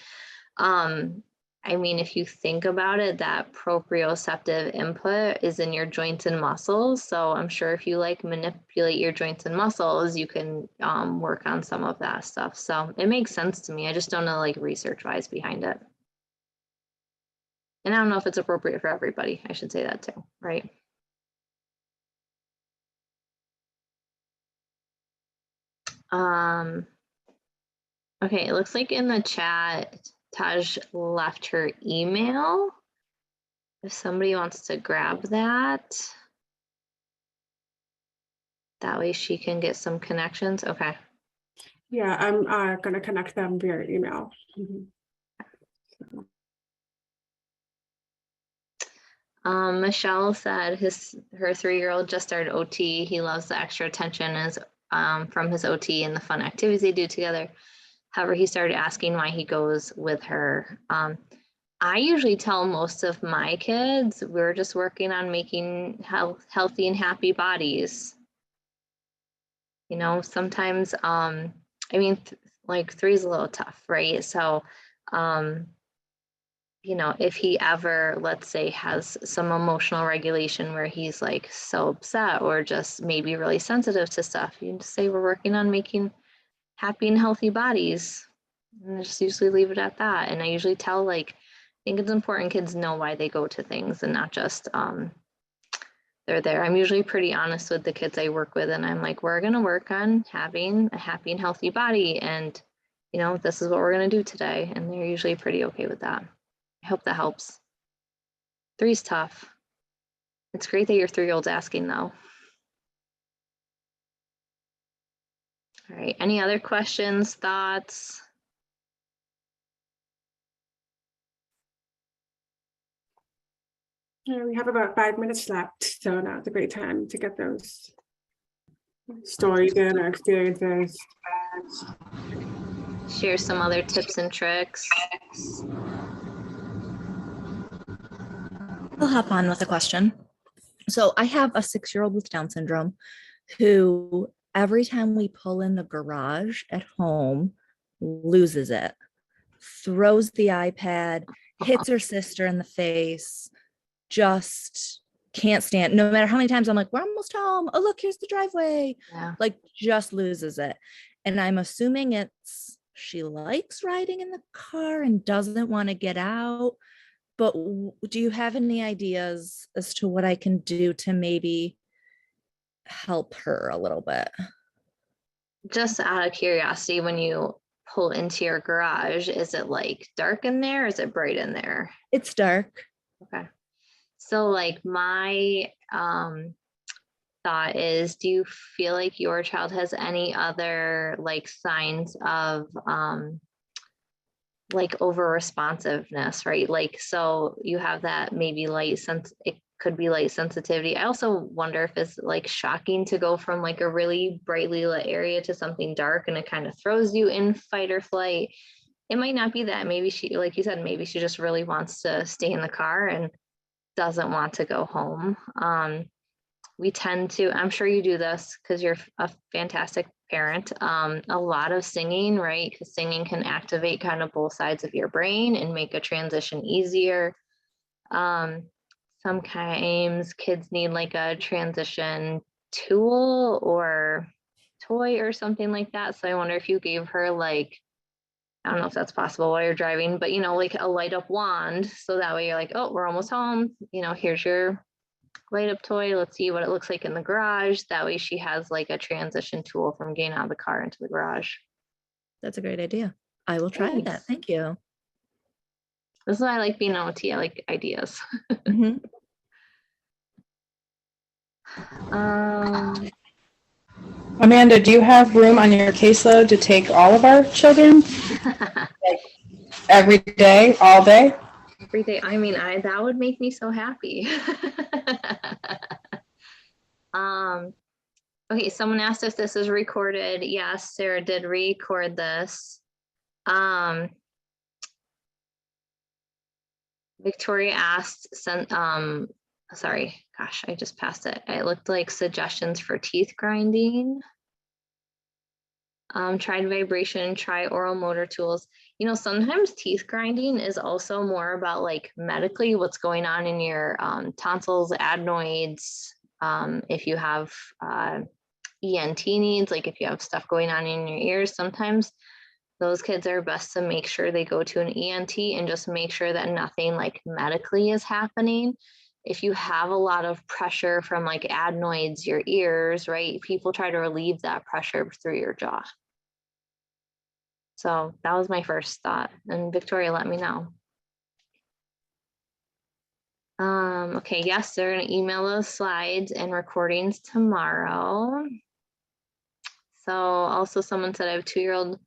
I mean, if you think about it, that proprioceptive input is in your joints and muscles. So I'm sure if you like manipulate your joints and muscles, you can work on some of that stuff. So it makes sense to me. I just don't know like research wise behind it. And I don't know if it's appropriate for everybody. I should say that too, right? Okay, it looks like in the chat, Taj left her email. If somebody wants to grab that, that way she can get some connections. Okay. Yeah, I'm going to connect them via email. Michelle said her 3-year-old just started OT. He loves the extra attention from his OT and the fun activities they do together. However, he started asking why he goes with her. I usually tell most of my kids, we're just working on making healthy and happy bodies. You know, sometimes, I mean, like 3 is a little tough, right? So, you know, if he ever, let's say, has some emotional regulation where he's like so upset or just maybe really sensitive to stuff, you can just say we're working on making happy and healthy bodies. And I just usually leave it at that. And I usually tell, like, I think it's important kids know why they go to things and not just they're there. I'm usually pretty honest with the kids I work with, and I'm like, we're going to work on having a happy and healthy body. And, you know, this is what we're going to do today. And they're usually pretty okay with that. I hope that helps. 3's tough. It's great that your 3-year-old's asking, though. All right. Any other questions, thoughts? Yeah, we have about 5 minutes left, so now's a great time to get those stories in or experiences. Share some other tips and tricks. I'll hop on with a question. So I have a 6-year-old with Down syndrome who every time we pull in the garage at home, loses it, throws the iPad, hits her sister in the face, just can't stand, no matter how many times I'm like, we're almost home. Oh, look, here's the driveway. Yeah. Like, just loses it. And I'm assuming it's she likes riding in the car and doesn't want to get out. But do you have any ideas as to what I can do to maybe help her a little bit? Just out of curiosity, when you pull into your garage, is it like dark in there or is it bright in there? It's dark. Okay. So like my thought is, do you feel like your child has any other like signs of like over responsiveness, right? Like, so you have that maybe light sense, it could be light sensitivity. I also wonder if it's like shocking to go from like a really brightly lit area to something dark and it kind of throws you in fight or flight. It might not be that. Maybe she, like you said, maybe she just really wants to stay in the car and doesn't want to go home. We tend to, I'm sure you do this because you're a fantastic parent, a lot of singing, right? Because singing can activate kind of both sides of your brain and make a transition easier. Sometimes kids need like a transition tool or toy or something like that. So I wonder if you gave her like, I don't know if that's possible while you're driving, but you know, like a light up wand. So that way you're like, oh, we're almost home. You know, here's your light up toy. Let's see what it looks like in the garage. That way she has like a transition tool from getting out of the car into the garage. That's a great idea. I will try that. Thank you. This is why I like being on OT. I like ideas. Mhm. Amanda, do you have room on your caseload to take all of our children? Like every day, all day? Every day. I mean, that would make me so happy. Okay, someone asked if this is recorded. Yes, Sarah did record this. Victoria asked, sorry, gosh, I just passed it. It looked like suggestions for teeth grinding. Tried vibration, try oral motor tools. You know, sometimes teeth grinding is also more about like medically what's going on in your tonsils, adenoids. If you have ENT needs, like if you have stuff going on in your ears, sometimes those kids are best to make sure they go to an ENT and just make sure that nothing like medically is happening. If you have a lot of pressure from like adenoids, your ears, right? People try to relieve that pressure through your jaw. So that was my first thought. And Victoria, let me know. Okay, yes, they're gonna email those slides and recordings tomorrow. So also someone said I have a 2-year-old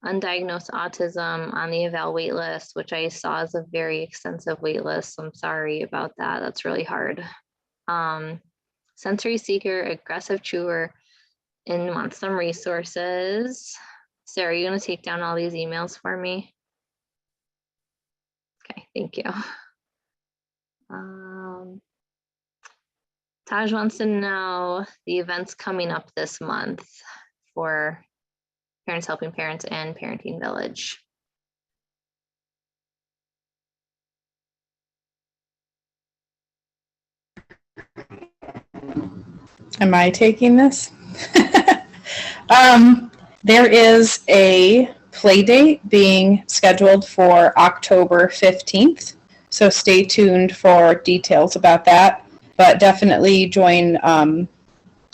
undiagnosed autism on the eval wait list, which I saw is a very extensive wait list. So I'm sorry about that. That's really hard. Sensory seeker, aggressive chewer, and wants some resources. Sarah, are you going to take down all these emails for me? Okay, thank you. Taj wants to know the events coming up this month for Parents Helping Parents and Parenting Village. Am I taking this? There is a play date being scheduled for October 15th. So stay tuned for details about that. But definitely join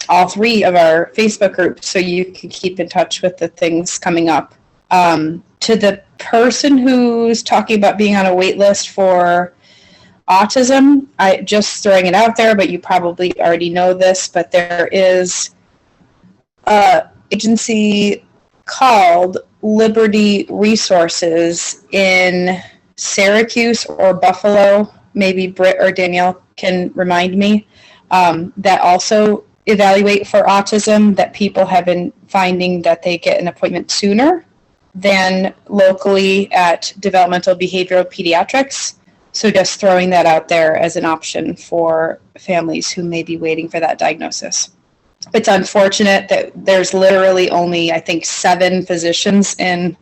all three of our Facebook groups so you can keep in touch with the things coming up. To the person who's talking about being on a wait list for autism, I just throwing it out there, but you probably already know this, but there is an agency called Liberty Resources in Syracuse or Buffalo, maybe Britt or Danielle can remind me, that also evaluate for autism, that people have been finding that they get an appointment sooner than locally at Developmental Behavioral Pediatrics. So just throwing that out there as an option for families who may be waiting for that diagnosis. It's unfortunate that there's literally only, I think, 7 physicians in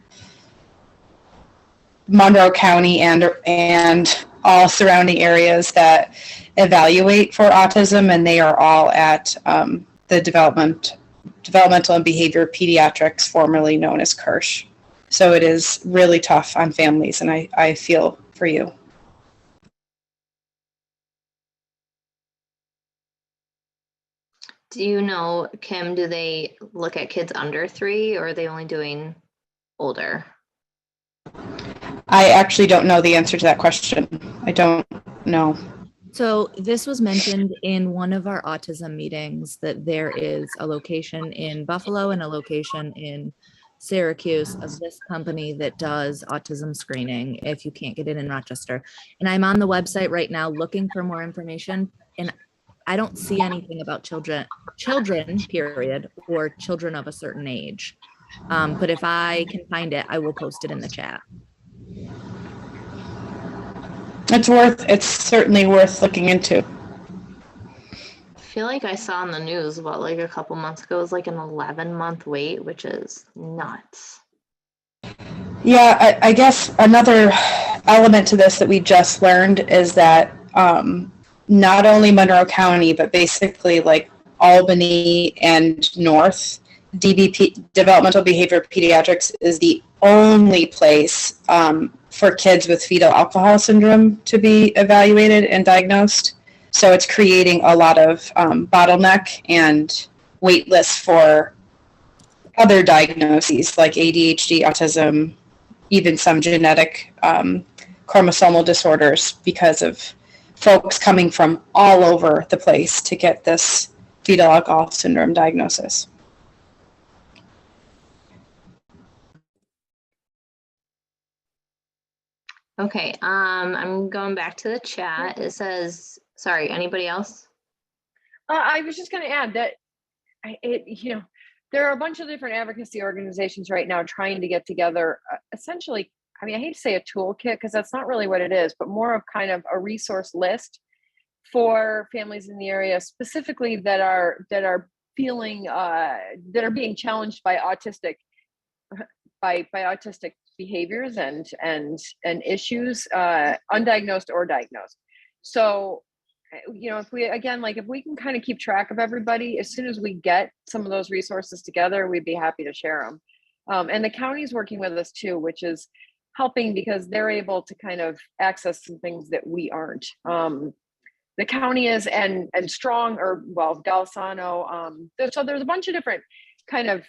Monroe County and all surrounding areas that evaluate for autism, and they are all at the Developmental and Behavior Pediatrics, formerly known as Kirsch. So it is really tough on families, and I feel for you. Do you know, Kim, do they look at kids under 3 or are they only doing older? I actually don't know the answer to that question. I don't know. So this was mentioned in one of our autism meetings that there is a location in Buffalo and a location in Syracuse of this company that does autism screening if you can't get it in Rochester. And I'm on the website right now looking for more information, and I don't see anything about children period, or children of a certain age. But if I can find it, I will post it in the chat. It's certainly worth looking into. I feel like I saw on the news about like a couple months ago, it was like an 11-month wait, which is nuts. Yeah, I guess another element to this that we just learned is that not only Monroe County, but basically like Albany and North, DBP, Developmental Behavior Pediatrics, is the only place for kids with fetal alcohol syndrome to be evaluated and diagnosed. So it's creating a lot of bottleneck and wait lists for other diagnoses like ADHD, autism, even some genetic chromosomal disorders, because of folks coming from all over the place to get this fetal alcohol syndrome diagnosis. Okay, I'm going back to the chat. It says, sorry, anybody else? I was just going to add that there are a bunch of different advocacy organizations right now trying to get together, essentially, I mean, I hate to say a toolkit because that's not really what it is, but more of kind of a resource list for families in the area, specifically that are feeling that are being challenged by autistic behaviors and issues, undiagnosed or diagnosed. So, if we can kind of keep track of everybody, as soon as we get some of those resources together, we'd be happy to share them. And the county's working with us too, which is helping because they're able to kind of access some things that we aren't. The county is and Strong, or well, Galsano. So there's a bunch of different kind of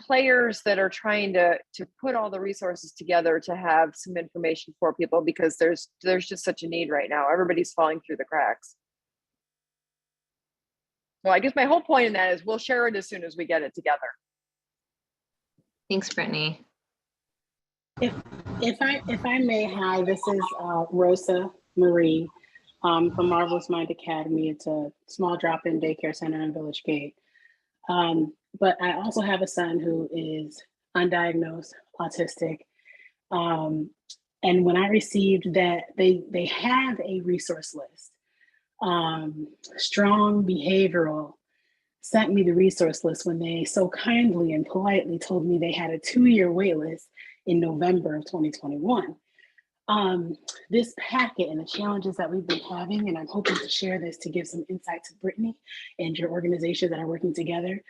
players that are trying to put all the resources together to have some information for people, because there's just such a need right now. Everybody's falling through the cracks. Well, I guess my whole point in that is we'll share it as soon as we get it together. Thanks, Brittany. If I may, hi, this is Rosa Marie from Marvelous Mind Academy. It's a small drop-in daycare center in Village Gate. But I also have a son who is undiagnosed autistic. And when I received that, they have a resource list. Strong Behavioral sent me the resource list when they so kindly and politely told me they had a 2-year wait list in November of 2021. This packet and the challenges that we've been having, and I'm hoping to share this to give some insight to Brittany and your organization that are working together.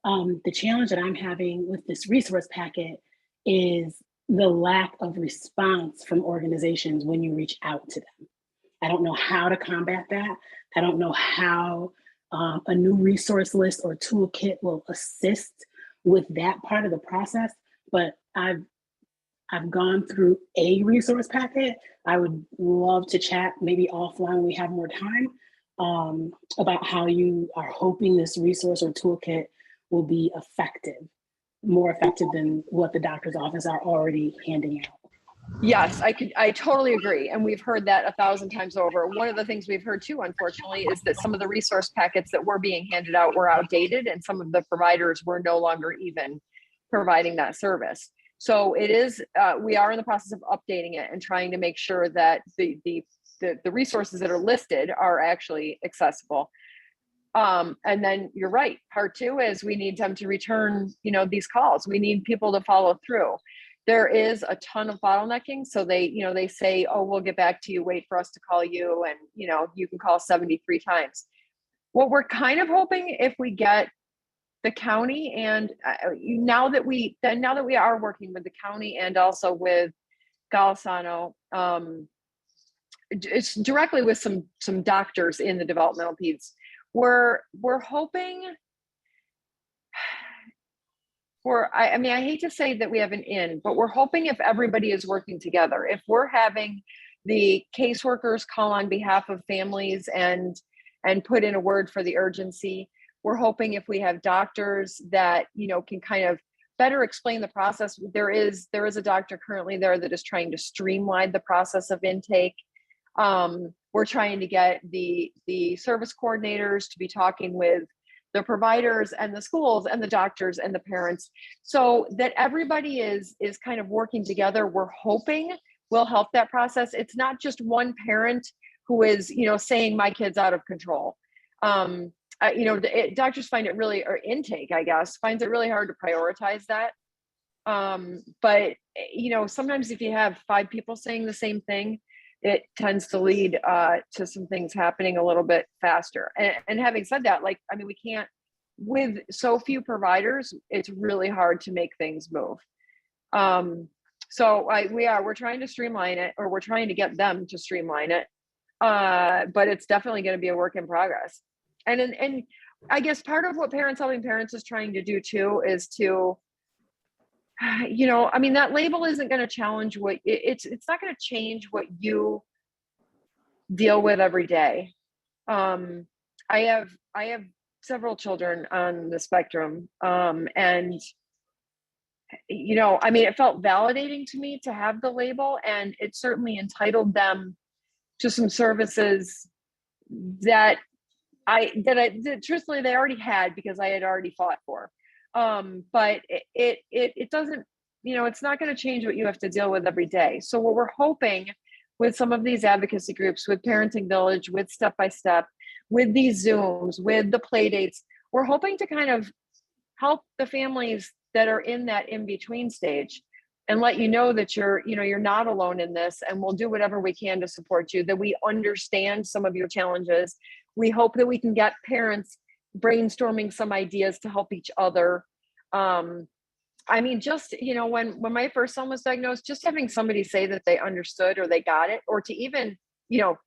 The challenge that I'm having with this resource packet is the lack of response from organizations when you reach out to them. I don't know how to combat that. I don't know how a new resource list or toolkit will assist with that part of the process, but I've gone through a resource packet. I would love to chat maybe offline when we have more time about how you are hoping this resource or toolkit will be effective, more effective than what the doctor's office are already handing out. Yes, I totally agree. And we've heard that 1,000 times over. One of the things we've heard too, unfortunately, is that some of the resource packets that were being handed out were outdated, and some of the providers were no longer even providing that service. So it is, we are in the process of updating it and trying to make sure that the resources that are listed are actually accessible. And then you're right. Part 2 is we need them to return, these calls. We need people to follow through. There is a ton of bottlenecking. So they say, oh, we'll get back to you, wait for us to call you. And, you can call 73 times. What we're kind of hoping, if we get the county, and now that we are working with the county and also with Golisano, it's directly with some doctors in the developmental peds. We're hoping I hate to say that we have an in, but we're hoping if everybody is working together, if we're having the caseworkers call on behalf of families and put in a word for the urgency, we're hoping if we have doctors that, can kind of better explain the process. There is a doctor currently there that is trying to streamline the process of intake. We're trying to get the service coordinators to be talking with the providers and the schools and the doctors and the parents, so that everybody is kind of working together. We're hoping will help that process. It's not just one parent who is, saying my kid's out of control. Doctors find it really, or intake, I guess, finds it really hard to prioritize that. But sometimes if you have 5 people saying the same thing, it tends to lead to some things happening a little bit faster. And having said that, we can't, with so few providers, it's really hard to make things move. We're trying to streamline it, or we're trying to get them to streamline it. But it's definitely going to be a work in progress. And I guess part of what Parents Helping Parents is trying to do too is to, that label isn't going to challenge it's not going to change what you deal with every day. I have several children on the spectrum. And it felt validating to me to have the label, and it certainly entitled them to some services that truthfully they already had, because I had already fought for. But it doesn't, it's not going to change what you have to deal with every day. So what we're hoping with some of these advocacy groups, with Parenting Village, with Step by Step, with these Zooms, with the play dates, we're hoping to kind of help the families that are in that in-between stage and let you know that you're not alone in this, and we'll do whatever we can to support you, that we understand some of your challenges. We hope that we can get parents brainstorming some ideas to help each other. When my first son was diagnosed, just having somebody say that they understood or they got it, or to even,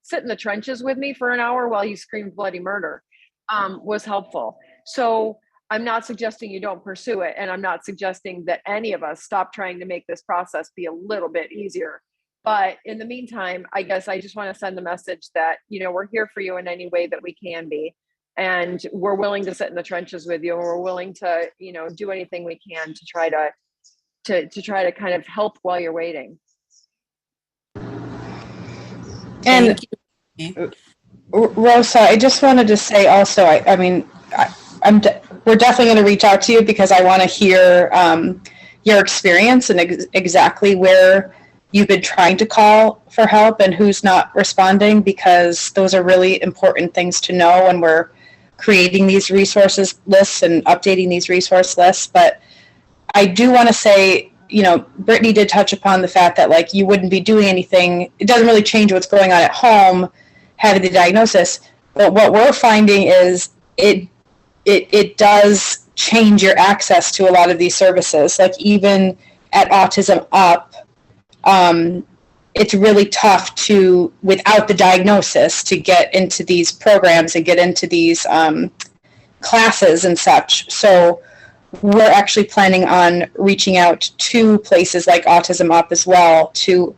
sit in the trenches with me for an hour while he screamed bloody murder, was helpful. So I'm not suggesting you don't pursue it. And I'm not suggesting that any of us stop trying to make this process be a little bit easier. But in the meantime, I guess I just want to send the message that, we're here for you in any way that we can be. And we're willing to sit in the trenches with you. And we're willing to, do anything we can to try to to try to kind of help while you're waiting. And Rosa, I just wanted to say also, I mean, we're definitely going to reach out to you because I want to hear your experience and exactly where you've been trying to call for help and who's not responding, because those are really important things to know when we're creating these resources lists and updating these resource lists. But I do want to say, you know, Brittany did touch upon the fact that like you wouldn't be doing anything. It doesn't really change what's going on at home, having the diagnosis. But what we're finding is it does change your access to a lot of these services. Like even at Autism Up, it's really tough to, without the diagnosis, to get into these programs and get into these classes and such. So we're actually planning on reaching out to places like Autism Up as well to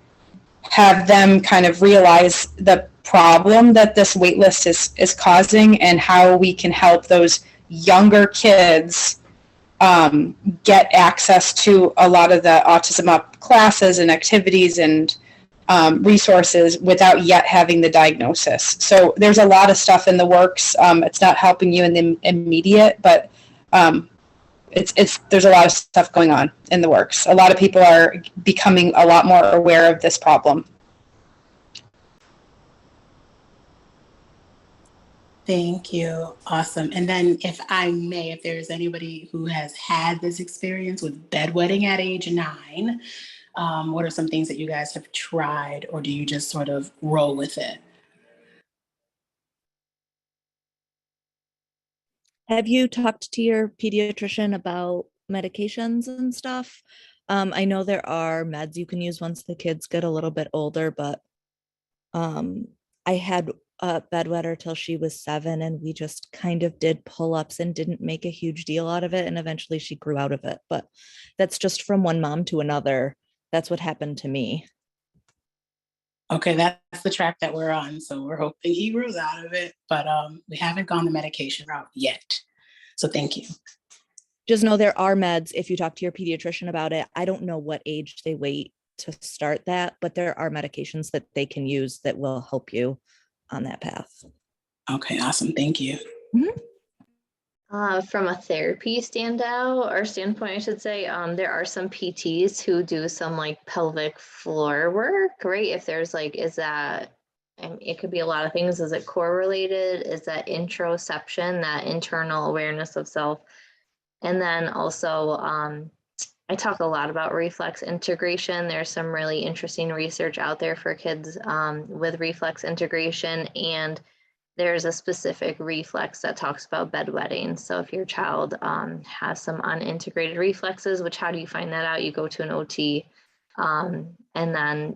have them kind of realize the problem that this wait list is causing and how we can help those younger kids get access to a lot of the Autism Up classes and activities and resources without yet having the diagnosis. So there's a lot of stuff in the works. It's not helping you in the immediate, but there's a lot of stuff going on in the works. A lot of people are becoming a lot more aware of this problem. Thank you. Awesome. And then if I may, if there's anybody who has had this experience with bedwetting at age 9, what are some things that you guys have tried, or do you just sort of roll with it? Have you talked to your pediatrician about medications and stuff? I know there are meds you can use once the kids get a little bit older, but I had a bedwetter till she was 7, and we just kind of did pull-ups and didn't make a huge deal out of it, and eventually she grew out of it. But that's just from one mom to another. That's what happened to me. Okay, that's the track that we're on. So we're hoping he grows out of it, but we haven't gone the medication route yet. So thank you. Just know there are meds if you talk to your pediatrician about it. I don't know what age they wait to start that, but there are medications that they can use that will help you on that path. Okay, awesome. Thank you. From a therapy standpoint, I should say, there are some PTs who do some like pelvic floor work, right? If there's like, is that, it could be a lot of things. Is it core related? Is that interoception, that internal awareness of self? And then also, I talk a lot about reflex integration. There's some really interesting research out there for kids with reflex integration, and there's a specific reflex that talks about bedwetting. So if your child has some unintegrated reflexes, which how do you find that out? You go to an OT, and then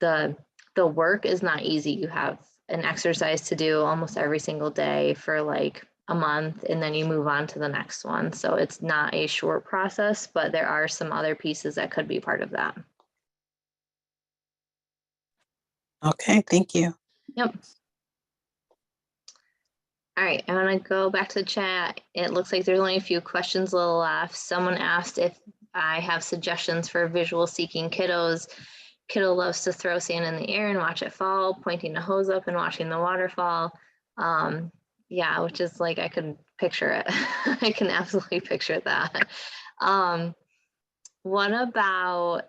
the work is not easy. You have an exercise to do almost every single day for like a month, and then you move on to the next one. So it's not a short process, but there are some other pieces that could be part of that. Okay, thank you. Yep. All right, I want to go back to the chat. It looks like there's only a few questions left. Someone asked if I have suggestions for visual seeking kiddos. Kiddo loves to throw sand in the air and watch it fall, pointing the hose up and watching the waterfall. Yeah, which is like, I could picture it. I can absolutely picture that. What about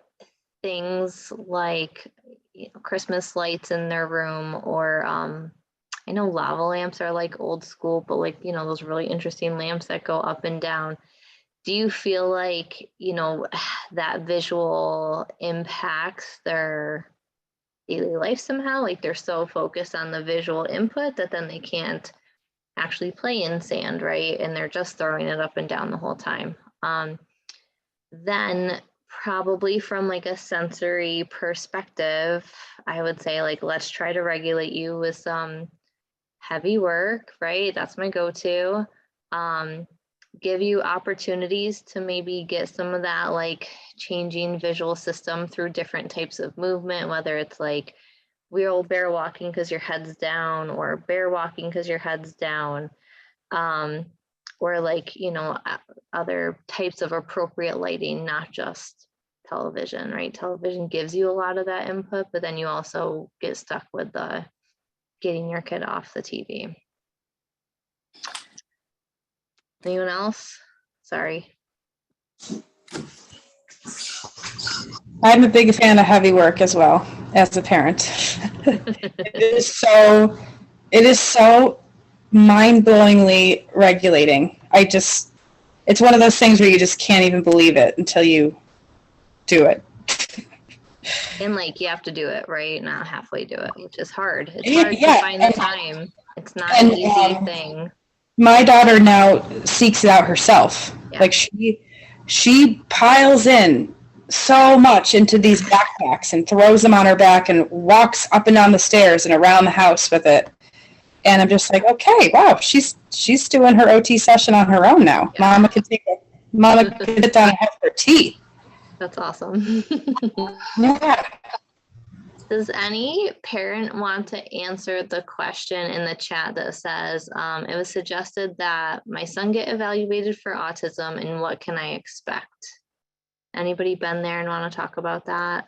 things like Christmas lights in their room, or I know lava lamps are like old school, but like, those really interesting lamps that go up and down. Do you feel like, that visual impacts their daily life somehow? Like they're so focused on the visual input that then they can't actually play in sand, right? And they're just throwing it up and down the whole time. Then probably from like a sensory perspective, I would say like, let's try to regulate you with some heavy work, right? That's my go-to. Give you opportunities to maybe get some of that like changing visual system through different types of movement, whether it's like wheel bear walking because your head's down, or bear walking because your head's down. or like, other types of appropriate lighting, not just television, right? Television gives you a lot of that input, but then you also get stuck with the getting your kid off the TV. Anyone else? Sorry. I'm a big fan of heavy work as well as a parent. It is so mind-blowingly regulating. It's one of those things where you just can't even believe it until you do it. And like, you have to do it, right? Not halfway do it, which is hard. It's Yeah, hard yeah, to find the and- time. It's not an easy thing. My daughter now seeks it out herself. Yeah. Like she piles in so much into these backpacks and throws them on her back and walks up and down the stairs and around the house with it. And I'm just like, okay, wow, she's doing her OT session on her own now. Yeah. Mama can sit down and have her tea. That's awesome. Yeah. Does any parent want to answer the question in the chat that says, it was suggested that my son get evaluated for autism, and what can I expect? Anybody been there and want to talk about that?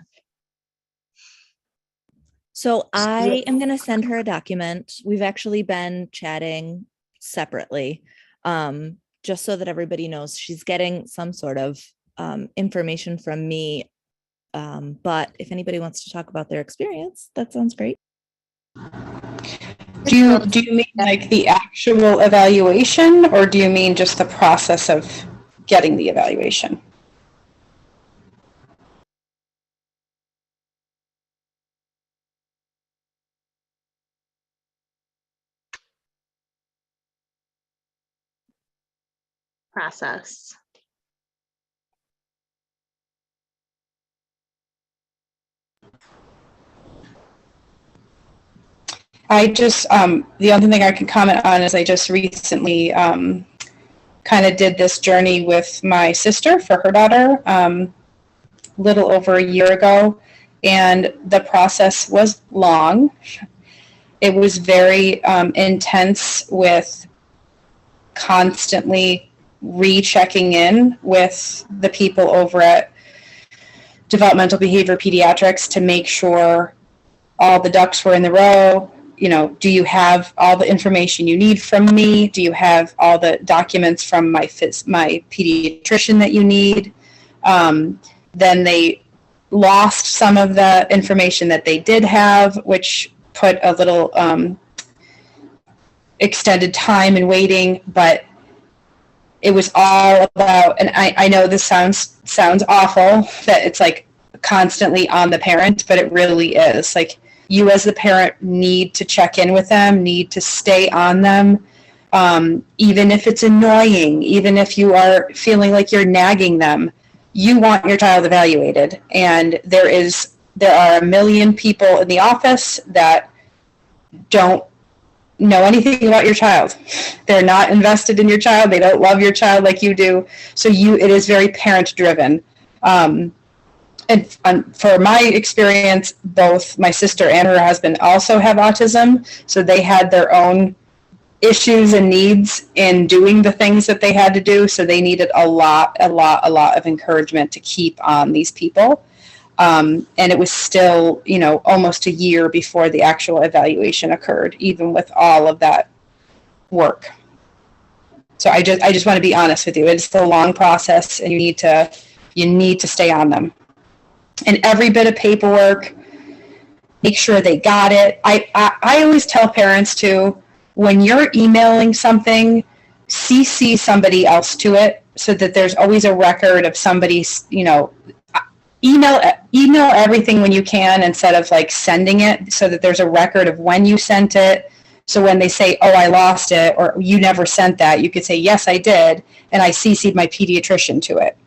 So I am going to send her a document. We've actually been chatting separately, just so that everybody knows she's getting some sort of information from me. But if anybody wants to talk about their experience, that sounds great. Do you mean like the actual evaluation, or do you mean just the process of getting the evaluation? Process. I just, the only thing I can comment on is I just recently kind of did this journey with my sister for her daughter little over a year ago, and the process was long. It was very intense, with constantly rechecking in with the people over at Developmental Behavior Pediatrics to make sure all the ducks were in the row. Do you have all the information you need from me? Do you have all the documents from my pediatrician that you need? Then they lost some of the information that they did have, which put a little extended time in waiting, but it was all about, and I know this sounds awful, that it's like constantly on the parent, but it really is. Like, you as the parent need to check in with them, need to stay on them, even if it's annoying, even if you are feeling like you're nagging them. You want your child evaluated, and there are a million people in the office that don't know anything about your child. They're not invested in your child. They don't love your child like you do. So it is very parent driven. And for my experience, both my sister and her husband also have autism. So they had their own issues and needs in doing the things that they had to do. So they needed a lot of encouragement to keep on these people. And it was still, almost a year before the actual evaluation occurred, even with all of that work. So I just want to be honest with you. It's a long process, and you need to stay on them. And every bit of paperwork, make sure they got it. I always tell parents too, when you're emailing something, CC somebody else to it, so that there's always a record of somebody's, email everything when you can, instead of like sending it, so that there's a record of when you sent it. So when they say, oh, I lost it, or you never sent that, you could say, yes, I did, and I CC'd my pediatrician to it.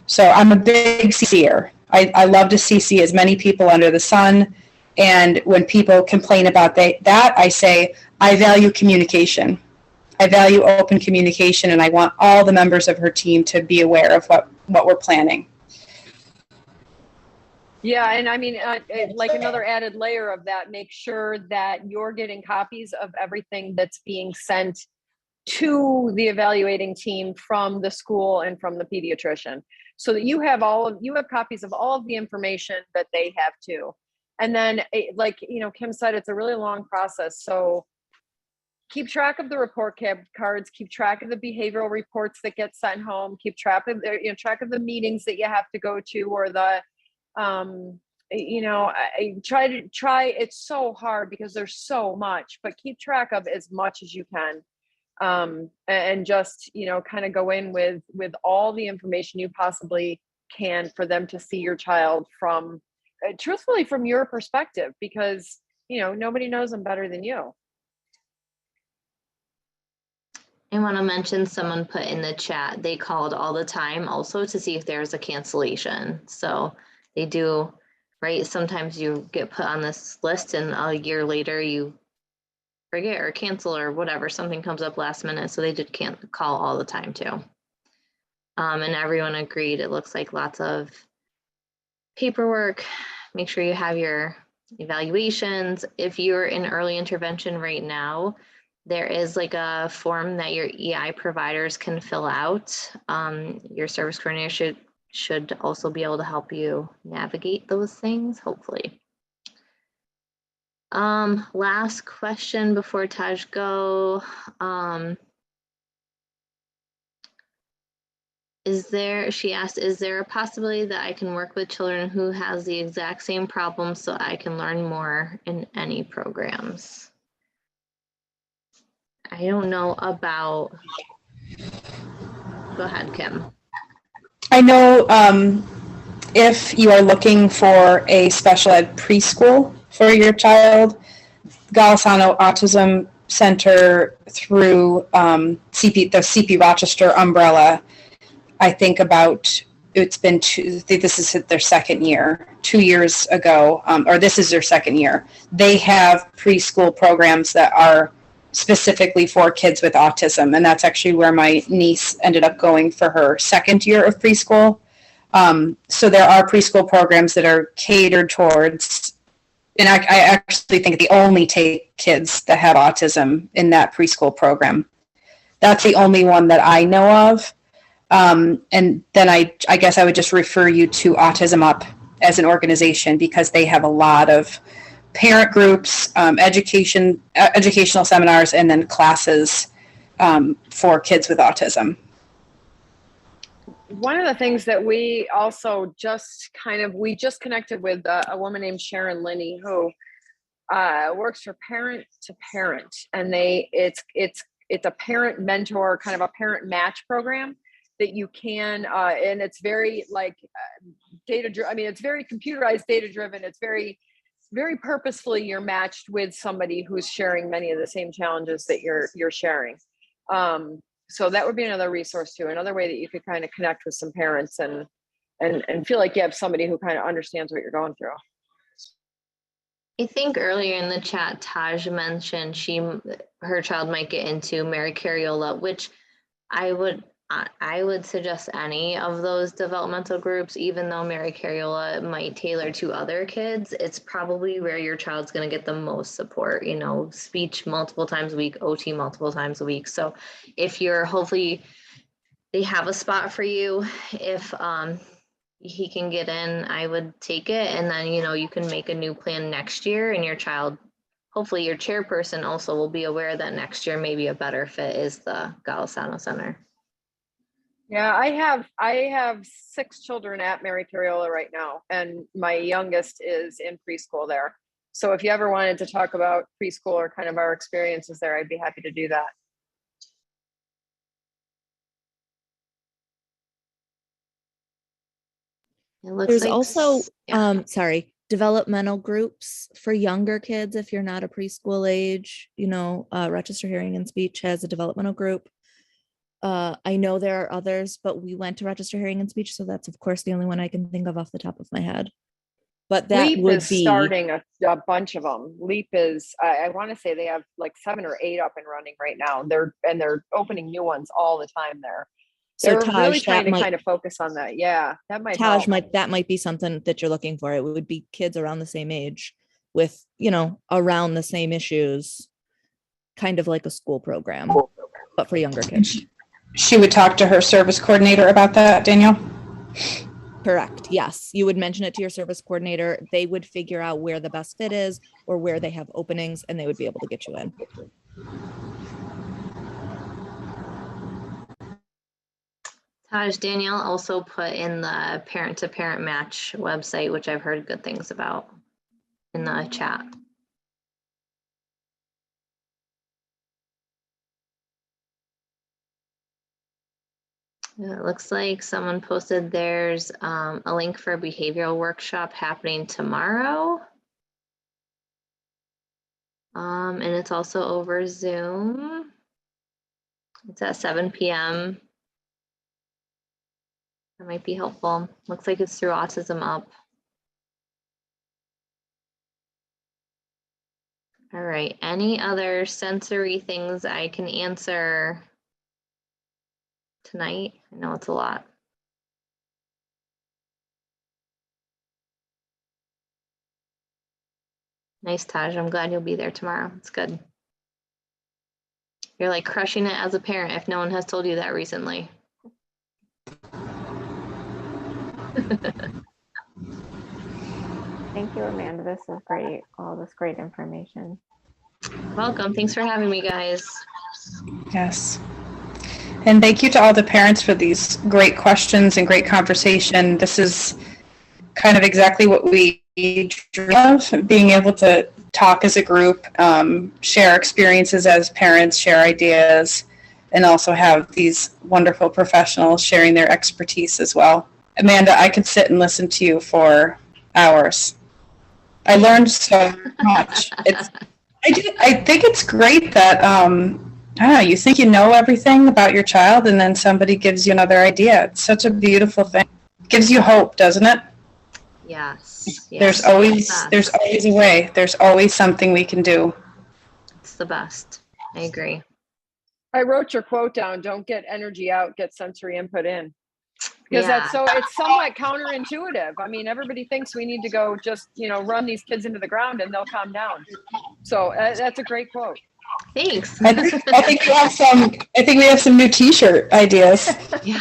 So I'm a big CC'er. I love to CC as many people under the sun. And when people complain about that, I say, I value communication. I value open communication, and I want all the members of her team to be aware of what we're planning. Yeah, and I mean, like another added layer of that, make sure that you're getting copies of everything that's being sent to the evaluating team from the school and from the pediatrician, so that you have copies of all of the information that they have too. And then like, Kim said, it's a really long process. So keep track of the report cards, keep track of the behavioral reports that get sent home, keep track of the meetings that you have to go to, or the, try, it's so hard because there's so much, but keep track of as much as you can. And just, kind of go in with all the information you possibly can for them to see your child from, truthfully, from your perspective, because, nobody knows them better than you. I want to mention someone put in the chat, they called all the time also to see if there's a cancellation. So they do, right? Sometimes you get put on this list and a year later you forget or cancel or whatever, something comes up last minute. So they did call all the time too. And everyone agreed. It looks like lots of paperwork. Make sure you have your evaluations. If you're in early intervention right now, there is like a form that your EI providers can fill out. Your service coordinator should also be able to help you navigate those things, hopefully. Last question before Taj go. She asked, is there a possibility that I can work with children who has the exact same problem so I can learn more in any programs? I don't know about, go ahead, Kim. I know if you are looking for a special ed preschool for your child, Golisano Autism Center through the CP Rochester umbrella, I think it's been this is their second year, 2 years ago, or this is their second year. They have preschool programs that are specifically for kids with autism. And that's actually where my niece ended up going for her second year of preschool. So there are preschool programs that are catered towards, and I actually think they only take kids that have autism in that preschool program. That's the only one that I know of. And then I guess I would just refer you to Autism Up as an organization, because they have a lot of parent groups, educational seminars, and then classes for kids with autism. One of the things that we also just connected with a woman named Sharon Linney, who works for Parent to Parent, and it's a parent mentor, kind of a parent match program that you can, and it's very data driven. I mean, it's very computerized, data driven. It's very purposefully, you're matched with somebody who's sharing many of the same challenges that you're sharing. So that would be another resource too, another way that you could kind of connect with some parents and feel like you have somebody who kind of understands what you're going through. I think earlier in the chat, Taj mentioned her child might get into Mary Carriola, which I would suggest any of those developmental groups, even though Mary Carriola might tailor to other kids. It's probably where your child's going to get the most support, speech multiple times a week, OT multiple times a week. So if hopefully they have a spot for you, if he can get in, I would take it. And then, you can make a new plan next year, and your child, hopefully your chairperson also will be aware that next year maybe a better fit is the Golisano Center. Yeah, I have 6 children at Mary Carriola right now, and my youngest is in preschool there. So if you ever wanted to talk about preschool or kind of our experiences there, I'd be happy to do that. There's also, developmental groups for younger kids. If you're not a preschool age, Rochester Hearing and Speech has a developmental group. I know there are others, but we went to Rochester Hearing and Speech, so that's of course the only one I can think of off the top of my head. But that LEAP would is be starting a bunch of them. LEAP is, I want to say they have like 7 or 8 up and running right now. They're opening new ones all the time there. So They're Taj, really trying to kind of focus on that. Yeah, that might help. That might be something that you're looking for. It would be kids around the same age with, around the same issues, kind of like a school program. but for younger kids. She would talk to her service coordinator about that, Danielle? Correct. Yes. You would mention it to your service coordinator. They would figure out where the best fit is or where they have openings, and they would be able to get you in. Taj, Danielle also put in the parent to parent match website, which I've heard good things about, in the chat. It looks like someone posted there's a link for a behavioral workshop happening tomorrow. And it's also over Zoom. It's at 7 p.m. That might be helpful. Looks like it's through Autism Up. All right, any other sensory things I can answer tonight? I know it's a lot. Nice, Taj. I'm glad you'll be there tomorrow. It's good. You're like crushing it as a parent if no one has told you that recently. Thank you, Amanda. This is great. All this great information. Welcome. Thanks for having me, guys. Yes. And thank you to all the parents for these great questions and great conversation. This is kind of exactly what we dream of, being able to talk as a group, share experiences as parents, share ideas, and also have these wonderful professionals sharing their expertise as well. Amanda, I could sit and listen to you for hours. I learned so much. I think it's great that I don't know, you think you know everything about your child and then somebody gives you another idea. It's such a beautiful thing. It gives you hope, doesn't it? Yes. There's always a way. There's always something we can do. It's the best. I agree. I wrote your quote down. Don't get energy out, get sensory input in. Because it's somewhat counterintuitive. I mean, everybody thinks we need to go just, run these kids into the ground and they'll calm down. So that's a great quote. Thanks. I think we have some new T-shirt ideas. Yeah.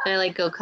I go copy